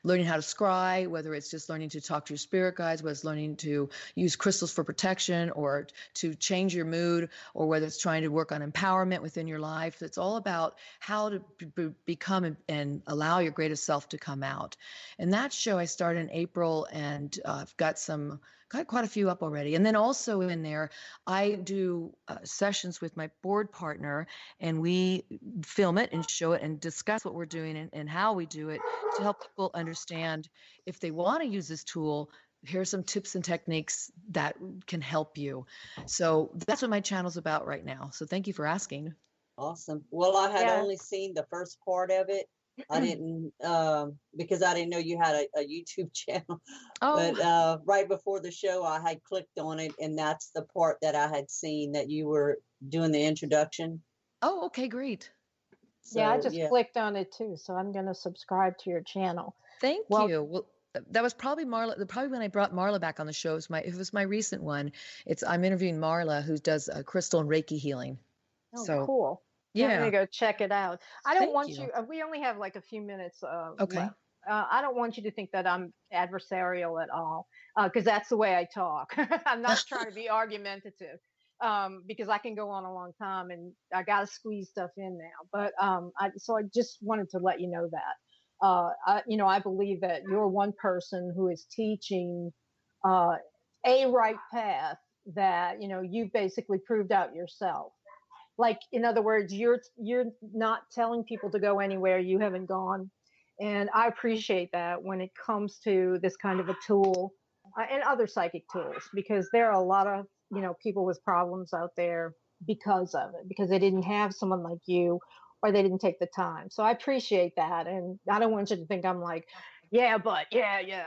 learning how to scry, whether it's just learning to talk to your spirit guides, whether it's learning to use crystals for protection or to change your mood, or whether it's trying to work on empowerment within your life. It's all about how to become and allow your greatest self to come out. And that show I started in April, and I've got some got quite a few up already. And then also in there, I do sessions with my board partner, and we film it and show it and discuss what we're doing and how we do it to help people understand if they want to use this tool. Here are some tips and techniques that can help you. So that's what my channel's about right now. So thank you for asking. Awesome. Well, I had Yeah. only seen the first part of it. I didn't, because I didn't know you had a YouTube channel. Oh, But right before the show, I had clicked on it, and that's the part that I had seen that you were doing the introduction. oh, okay, great. Yeah, I So, just yeah. clicked on it too, so I'm going to subscribe to your channel. Thank Well- you. Well, that was probably Marla. Probably when I brought Marla back on the show. It was my recent one. I'm interviewing Marla, who does crystal and Reiki healing. Oh, So cool. I'm yeah. gonna go check it out. I don't Thank want you. you. We only have like a few minutes Okay. left. I don't want you to think that I'm adversarial at all, because that's the way I talk. I'm not trying to be argumentative, because I can go on a long time, and I got to squeeze stuff in now. But so I just wanted to let you know that. I believe that you're one person who is teaching a right path that you've basically proved out yourself. Like, in other words, you're not telling people to go anywhere you haven't gone, and I appreciate that when it comes to this kind of a tool, and other psychic tools, because there are a lot of people with problems out there because of it, because they didn't have someone like you, or they didn't take the time. So I appreciate that, and I don't want you to think I'm like, yeah, but yeah.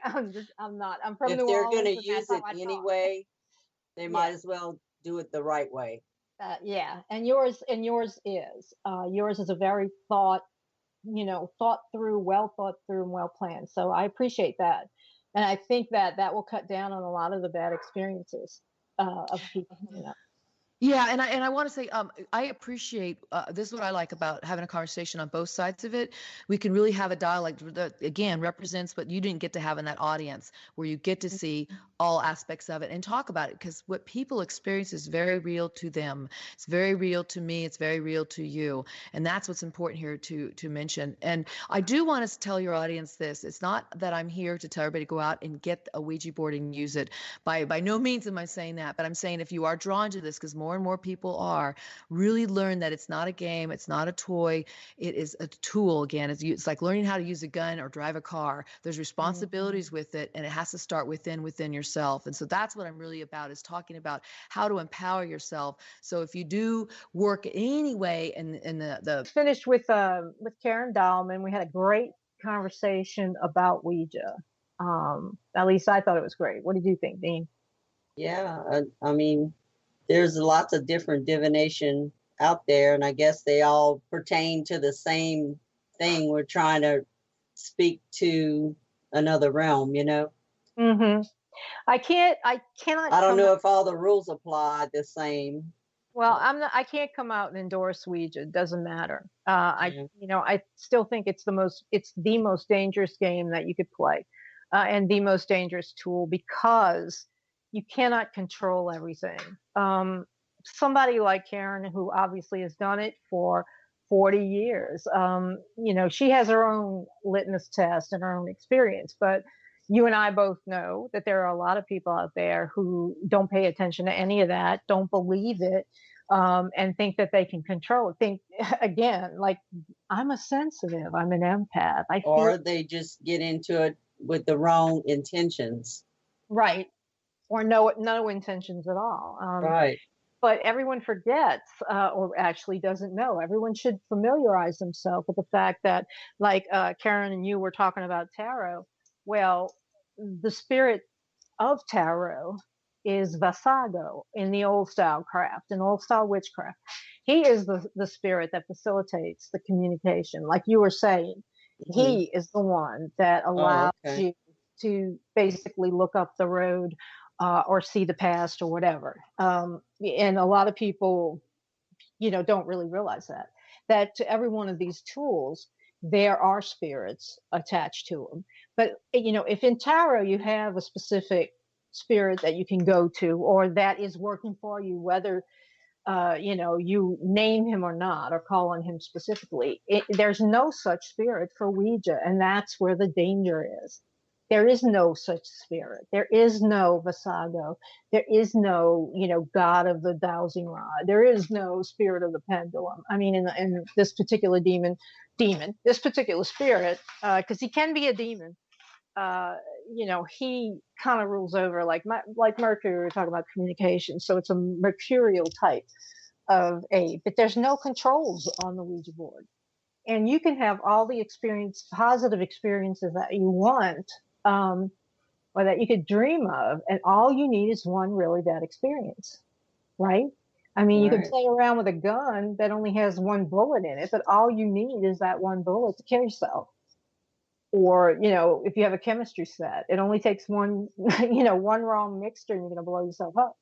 I'm not. I'm from If New they're Orleans, going to and use that's how it I talk. anyway, they Yeah. might as well do it the right way. Yeah, and yours is a very thought through, well thought through, and well planned. So I appreciate that, and I think that will cut down on a lot of the bad experiences of people. Yeah, and I want to say I appreciate this is what I like about having a conversation on both sides of it. We can really have a dialogue that again represents what you didn't get to have in that audience, where you get to see all aspects of it and talk about it, because what people experience is very real to them. It's very real to me. It's very real to you, and that's what's important here to mention. And I do want to tell your audience this: it's not that I'm here to tell everybody to go out and get a Ouija board and use it. By no means am I saying that, but I'm saying if you are drawn to this, because more and more people are, really learn that it's not a game, it's not a toy, it is a tool. Again, it's like learning how to use a gun or drive a car. There's responsibilities with it, and it has to start within yourself. And so that's what I'm really about, is talking about how to empower yourself. So if you do work anyway in the Finished with Karen Dahlman. We had a great conversation about Ouija. At least I thought it was great. What did you think, Dean? Yeah, I mean, there's lots of different divination out there, and I guess they all pertain to the same thing. We're trying to speak to another realm, Mm-hmm. I cannot. I don't come know out- if all the rules apply the same. Well, I can't come out and endorse Ouija. It doesn't matter. Yeah. I still think it's the most dangerous game that you could play, and the most dangerous tool, because you cannot control everything. Somebody like Karen, who obviously has done it for 40 years, she has her own litmus test and her own experience, but you and I both know that there are a lot of people out there who don't pay attention to any of that, don't believe it, and think that they can control it. Think, again, like, I'm a sensitive, I'm an empath. Or they just get into it with the wrong intentions. Right. Or no intentions at all. Right. But everyone forgets, or actually doesn't know. Everyone should familiarize themselves with the fact that, like Karen and you were talking about tarot. Well, the spirit of tarot is Vasago in the old style craft, in old style witchcraft. He is the spirit that facilitates the communication. Like you were saying, he is the one that allows you to basically look up the road, or see the past, or whatever. And a lot of people, don't really realize that to every one of these tools, there are spirits attached to them. But, if in tarot you have a specific spirit that you can go to, or that is working for you, whether, you name him or not, or call on him specifically, there's no such spirit for Ouija. And that's where the danger is. There is no such spirit. There is no Vasago. There is no, god of the dowsing rod. There is no spirit of the pendulum. I mean, in this particular this particular spirit, because he can be a demon. He kind of rules over like Mercury. We were talking about communication, so it's a mercurial type of aid. But there's no controls on the Ouija board, and you can have all the positive experiences that you want. Or that you could dream of, and all you need is one really bad experience, right? I mean, you can play around with a gun that only has one bullet in it, but all you need is that one bullet to kill yourself. Or, if you have a chemistry set, it only takes one, one wrong mixture and you're going to blow yourself up.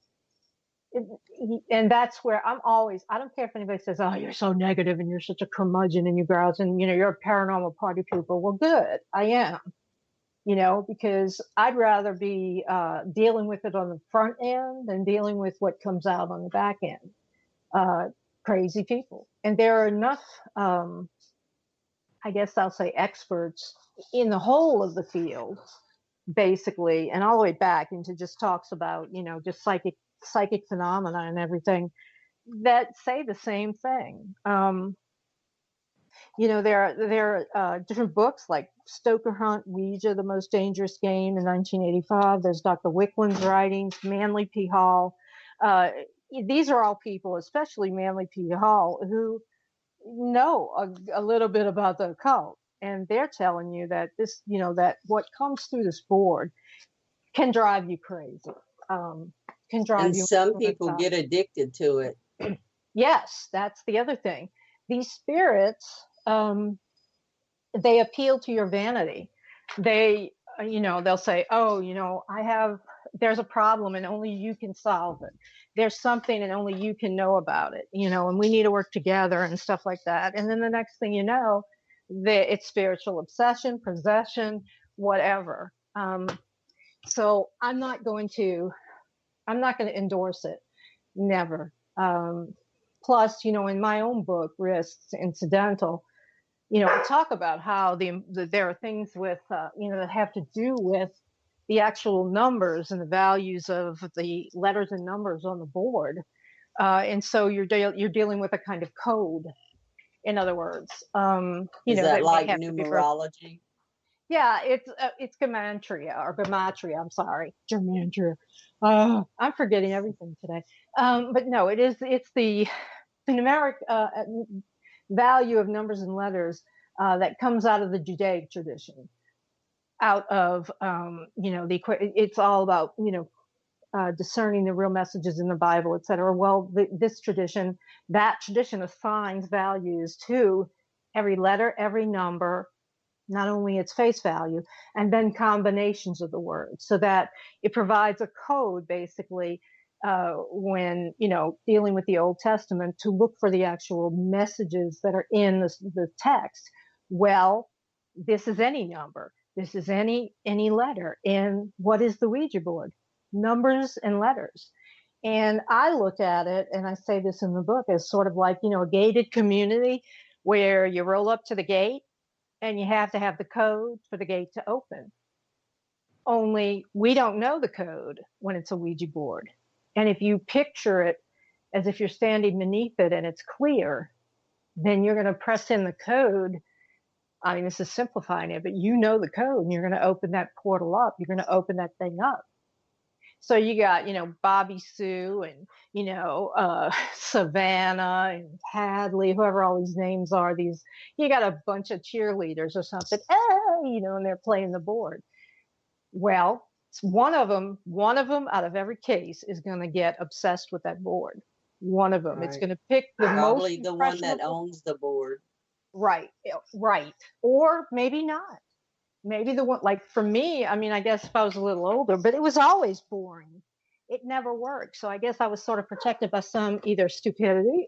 And that's where I don't care if anybody says, oh, you're so negative and you're such a curmudgeon and you grouse and, you're a paranormal party pooper. Well, good, I am. Because I'd rather be dealing with it on the front end than dealing with what comes out on the back end. Crazy people. And there are enough, I guess I'll say, experts in the whole of the field, basically, and all the way back into just talks about, just psychic phenomena and everything, that say the same thing. There are different books like Stoker Hunt, Ouija, The Most Dangerous Game in 1985. There's Dr. Wickland's writings, Manly P. Hall. These are all people, especially Manly P. Hall, who know a little bit about the occult. And they're telling you that that what comes through this board can drive you crazy. And some people get addicted to it. Yes, that's the other thing. These spirits, they appeal to your vanity. They, they'll say, oh, there's a problem and only you can solve it. There's something and only you can know about it, and we need to work together and stuff like that. And then the next thing you know, it's spiritual obsession, possession, whatever. So I'm not going to endorse it. Never. Plus, in my own book, Risks Incidental, I talk about how there are things with, that have to do with the actual numbers and the values of the letters and numbers on the board. And so you're dealing with a kind of code, in other words. Is that like numerology? Yeah, it's gematria or gematria. I'm sorry, gematria. I'm forgetting everything today. But no, it's the numeric value of numbers and letters that comes out of the Judaic tradition. Out of it's all about discerning the real messages in the Bible, etc. Well, that tradition assigns values to every letter, every number, not only its face value, and then combinations of the words, so that it provides a code, basically, when dealing with the Old Testament, to look for the actual messages that are in the text. Well, this is any number. This is any letter. And what is the Ouija board? Numbers and letters. And I look at it, and I say this in the book, as sort of like, a gated community where you roll up to the gate and you have to have the code for the gate to open. Only we don't know the code when it's a Ouija board. And if you picture it as if you're standing beneath it and it's clear, then you're going to press in the code. I mean, this is simplifying it, but the code, and you're going to open that portal up. You're going to open that thing up. So you got, Bobby Sue and, Savannah and Hadley, whoever all these names are. You got a bunch of cheerleaders or something, and they're playing the board. Well, one of them out of every case is going to get obsessed with that board. One of them. Right. It's going to pick probably the one that owns the board. Right. Or maybe not. Maybe the one, like for me, I mean, I guess if I was a little older, but it was always boring. It never worked. So I guess I was sort of protected by some either stupidity,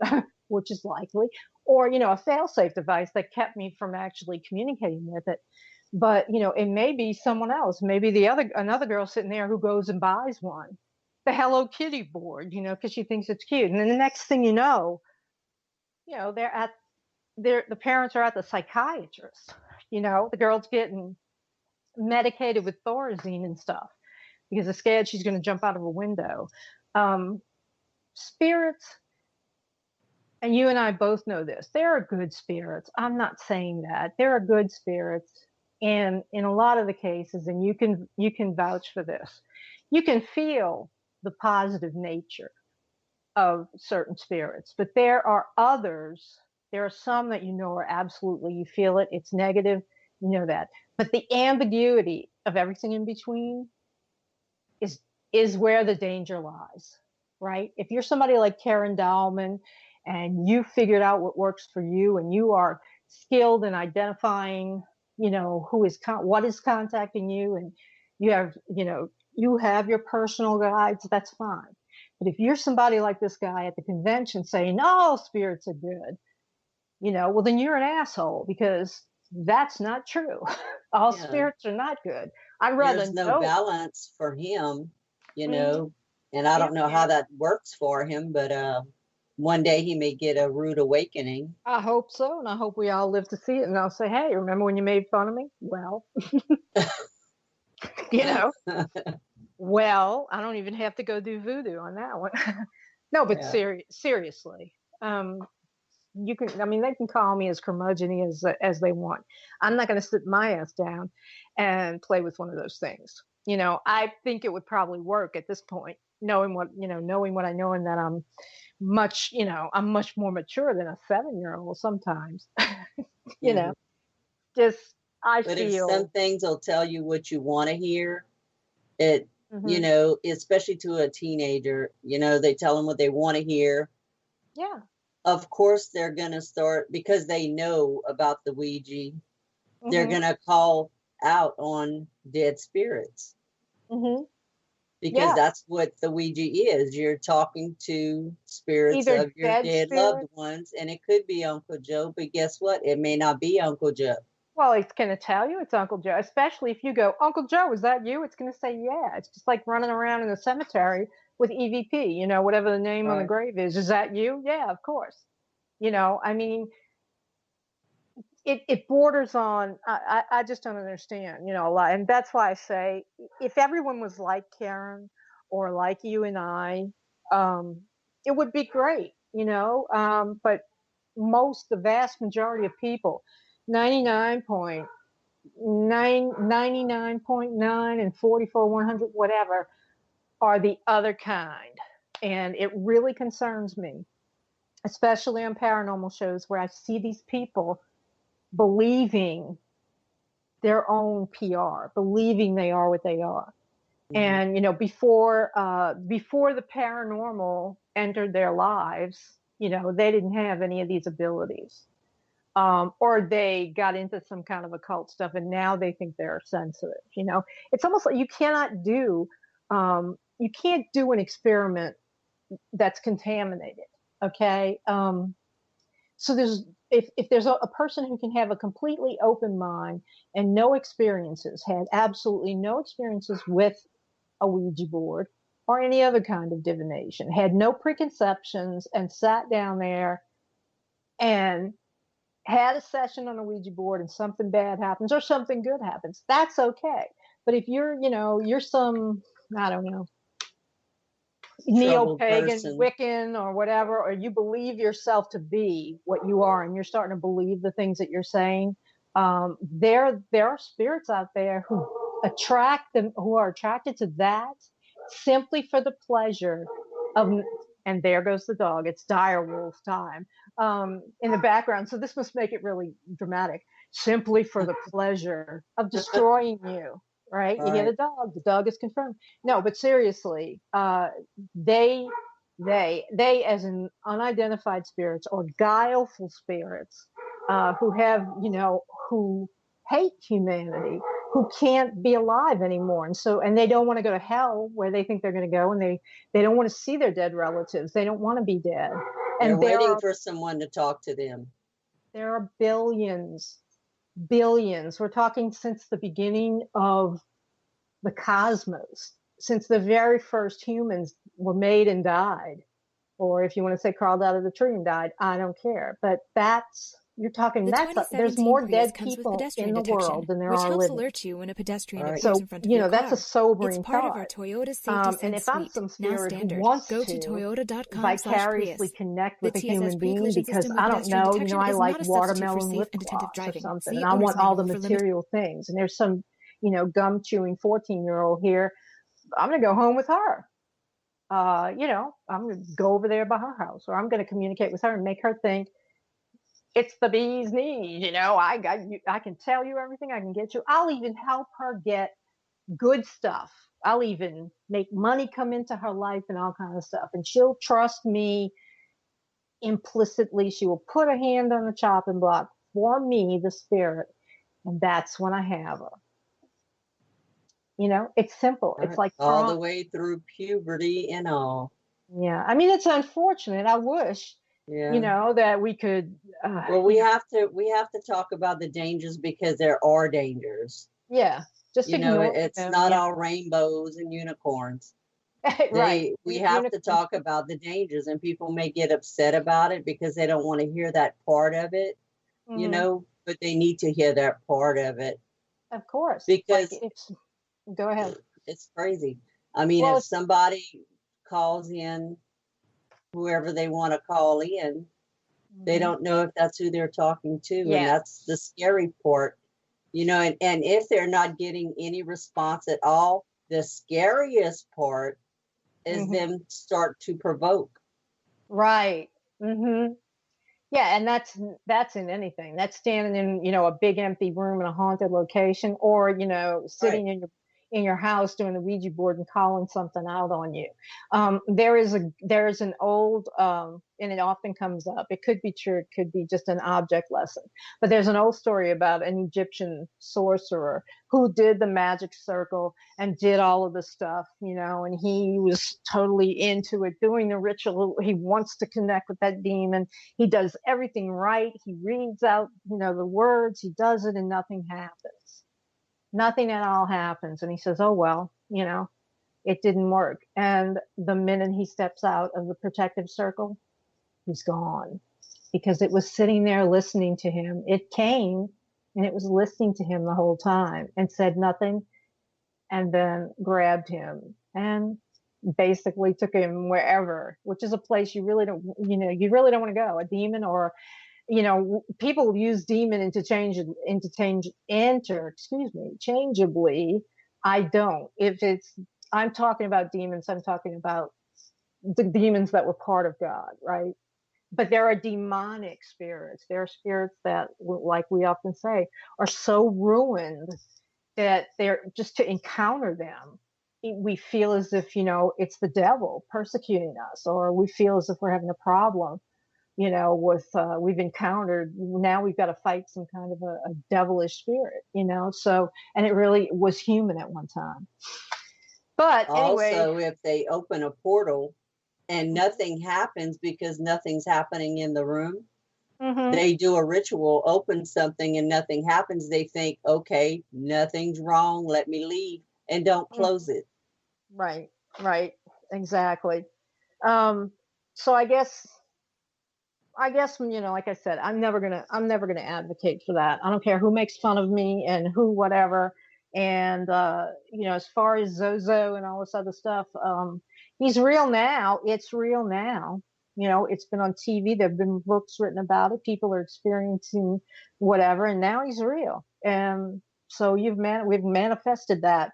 which is likely, or, a fail-safe device that kept me from actually communicating with it. But, it may be someone else. Maybe another girl sitting there who goes and buys one, the Hello Kitty board, because she thinks it's cute. And then the next thing you know, the parents are at the psychiatrist. The girl's getting medicated with Thorazine and stuff because they're scared she's going to jump out of a window. Spirits, and you and I both know this, there are good spirits. I'm not saying that. There are good spirits, and in a lot of the cases, and you can vouch for this, you can feel the positive nature of certain spirits, but there are others. There are some that are absolutely, you feel it, it's negative, you know that. But the ambiguity of everything in between is where the danger lies, right? If you're somebody like Karen Dahlman and you figured out what works for you and you are skilled in identifying, what is contacting you, and you have your personal guides, that's fine. But if you're somebody like this guy at the convention saying, "Oh, spirits are good," well, then you're an asshole, because that's not true. All spirits are not good. I'd rather There's no balance for him, and I don't know how that works for him, but one day he may get a rude awakening. I hope so, and I hope we all live to see it. And I'll say, "Hey, remember when you made fun of me?" Well, well, I don't even have to go do voodoo on that one. No, but seriously, they can call me as curmudgeon as they want. I'm not going to sit my ass down and play with one of those things. I think it would probably work at this point, knowing what I know, and that I'm much more mature than a 7-year-old sometimes. But if some things will tell you what you want to hear, it, especially to a teenager, they tell them what they want to hear. Yeah. Of course, they're going to start, because they know about the Ouija, they're going to call out on dead spirits. Because that's what the Ouija is. You're talking to spirits either of your dead loved ones, and it could be Uncle Joe, but guess what? It may not be Uncle Joe. Well, it's going to tell you it's Uncle Joe, especially if you go, "Uncle Joe, is that you?" It's going to say, yeah. It's just like running around in the cemetery with EVP, whatever the name on the grave is. Is that you? Yeah, of course. It borders on, I just don't understand, a lot. And that's why I say, if everyone was like Karen or like you and I, it would be great, but the vast majority of people, 99.9 and 44, 100, whatever, are the other kind. And it really concerns me, especially on paranormal shows where I see these people believing their own PR, believing they are what they are. And, before the paranormal entered their lives, they didn't have any of these abilities. Or they got into some kind of occult stuff and now they think they're sensitive. It's almost like you can't do an experiment that's contaminated. Okay. So if there's a person who can have a completely open mind and had absolutely no experiences with a Ouija board or any other kind of divination, had no preconceptions, and sat down there and had a session on a Ouija board, and something bad happens or something good happens, that's okay. But if you're some, I don't know, neo-pagan, Wiccan or whatever, or you believe yourself to be what you are and you're starting to believe the things that you're saying, there are spirits out there who are attracted to that simply for the pleasure of, and there goes the dog, it's dire wolf time in the background, so this must make it really dramatic, simply for the pleasure of destroying you. Right? You hear the dog is confirmed. No, but seriously, they as an unidentified spirits or guileful spirits who hate humanity, who can't be alive anymore. And they don't want to go to hell where they think they're going to go, and they don't want to see their dead relatives. They don't want to be dead. And they're waiting for someone to talk to them. There are billions. We're talking since the beginning of the cosmos, since the very first humans were made and died, or if you want to say crawled out of the tree and died, I don't care. But that's You're talking, The there's 2017 more Prius dead comes with people pedestrian in the detection, world than there which are helps living. alert you when a pedestrian Right. appears So, in front of your car. that's a sobering It's part of thought. our Toyota Safety And Sense if I'm suite, some now spirit who standard. wants Go to to toyota.com/Prius. vicariously connect The with a TSS human being pre-collision because system with I don't pedestrian know, detection I is like not a substitute for watermelon safe lip and attentive gloss or driving. something, See and I owner's want all the manual for limit. material things, and there's some, gum chewing 14-year-old here, I'm going to go home with her. I'm going to go over there by her house, or I'm going to communicate with her and make her think it's the bee's knees. I got you. I can tell you everything. I can get you. I'll even help her get good stuff. I'll even make money come into her life and all kinds of stuff. And she'll trust me implicitly. She will put a hand on the chopping block for me, the spirit. And that's when I have her. It's simple. It's like all the way through puberty and all. Yeah. I mean, it's unfortunate. I wish, that we could. Well, we have to talk about the dangers because there are dangers. Yeah. Just ignore it's them, not all rainbows and unicorns. Right. We have to talk about the dangers, and people may get upset about it because they don't want to hear that part of it, but they need to hear that part of it. Of course. Because go ahead. It's crazy. I mean, if somebody calls in, whoever they want to call in, they don't know if that's who they're talking to. Yeah. And that's the scary part, and if they're not getting any response at all, the scariest part is them start to provoke. Right. Mm-hmm. Yeah. And that's in anything. That's standing in, a big empty room in a haunted location, or, sitting in your house doing the Ouija board and calling something out on you. There's an old, and it often comes up. It could be true. It could be just an object lesson. But there's an old story about an Egyptian sorcerer who did the magic circle and did all of the stuff, and he was totally into it, doing the ritual. He wants to connect with that demon. He does everything right. He reads out, the words. He does it, and nothing happens. Nothing at all happens. And he says, oh, well, it didn't work. And the minute he steps out of the protective circle, he's gone, because it was sitting there listening to him. It came and it was listening to him the whole time and said nothing, and then grabbed him and basically took him wherever, which is a place you really don't want to go. A demon, or people use demon interchangeably. I don't. I'm talking about demons, I'm talking about the demons that were part of God, right? But there are demonic spirits. There are spirits that, like we often say, are so ruined that they're just, to encounter them, we feel as if, it's the devil persecuting us, or we feel as if we're having a problem, with, we've encountered, now we've got to fight some kind of a devilish spirit, so, and it really was human at one time. But anyway. Also, if they open a portal and nothing happens because nothing's happening in the room, they do a ritual, open something, and nothing happens. They think, okay, nothing's wrong, let me leave, and don't close it. Right, exactly. So I guess, like I said, I'm never gonna advocate for that. I don't care who makes fun of me and who whatever. And as far as Zozo and all this other stuff, he's real now. It's real now. It's been on TV. There've been books written about it. People are experiencing whatever, and now he's real. And so we've manifested that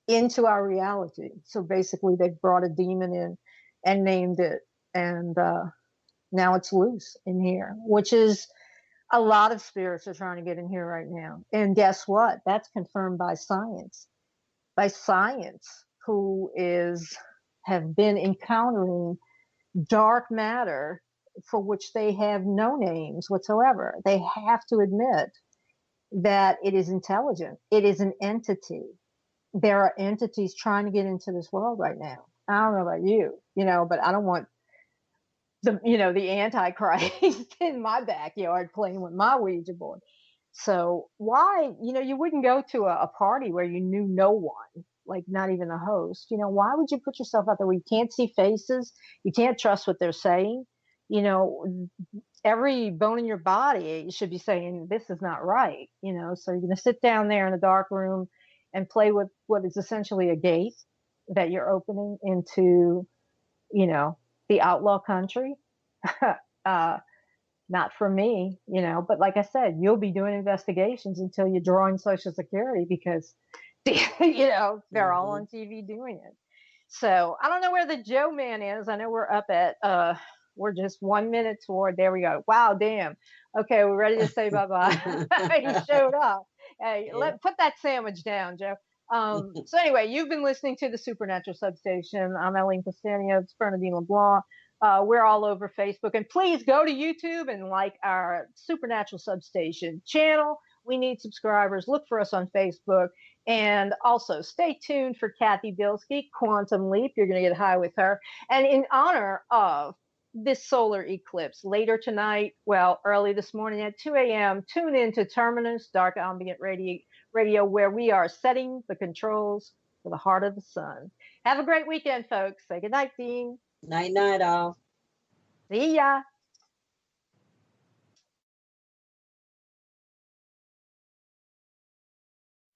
into our reality. So basically, they've brought a demon in and named it, and now it's loose in here, which is a lot of spirits are trying to get in here right now. And guess what? That's confirmed by science. Who have been encountering dark matter for which they have no names whatsoever. They have to admit that it is intelligent. It is an entity. There are entities trying to get into this world right now. I don't know about you, but I don't want the Antichrist in my backyard playing with my Ouija board. So why, you wouldn't go to a party where you knew no one, like not even the host. Why would you put yourself out there where you can't see faces? You can't trust what they're saying. every bone in your body should be saying, this is not right, so you're going to sit down there in a dark room and play with what is essentially a gate that you're opening into, the outlaw country. Not for me, but like I said, you'll be doing investigations until you're drawing Social Security because, they're all on TV doing it. So I don't know where the Joe man is. I know we're up at, we're just 1 minute toward, there we go. Wow, damn. Okay, we're ready to say bye-bye. He showed up. Hey, put that sandwich down, Joe. So anyway, you've been listening to the Supernatural Substation. I'm Eileen Castanio, it's Bernadine LeBlanc. We're all over Facebook, and please go to YouTube and like our Supernatural Substation channel. We need subscribers. Look for us on Facebook, and also stay tuned for Kathy Bilski, Quantum Leap. You're going to get high with her. And in honor of this solar eclipse, later tonight, early this morning at 2 a.m., tune in to Terminus Dark Ambient Radio, where we are setting the controls for the heart of the sun. Have a great weekend, folks. Say goodnight, Dean. Night, night, all. See ya.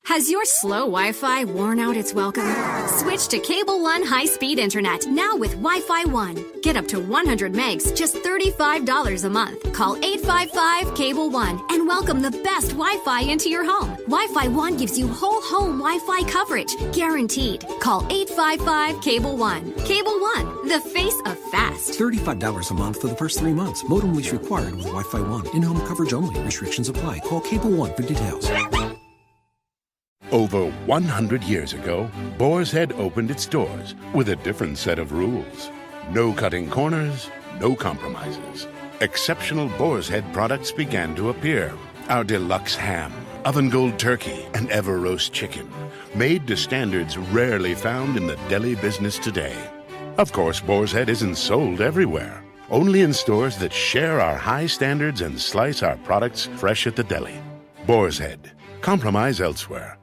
Has your slow Wi-Fi worn out its welcome? Switch to Cable One high-speed internet now with Wi-Fi One. Get up to 100 megs, just $35 a month. Call 855-CABLE-1 and welcome the best Wi-Fi into your home. Wi-Fi One gives you whole home Wi-Fi coverage, guaranteed. Call 855-CABLE-1. Cable One, the face of fast. $35 a month for the first 3 months. Modem lease required with Wi-Fi 1. In-home coverage only. Restrictions apply. Call Cable One for details. Over 100 years ago, Boar's Head opened its doors with a different set of rules. No cutting corners, no compromises. Exceptional Boar's Head products began to appear. Our deluxe ham, oven gold turkey, and ever roast chicken, made to standards rarely found in the deli business today. Of course, Boar's Head isn't sold everywhere, only in stores that share our high standards and slice our products fresh at the deli. Boar's Head. Compromise elsewhere.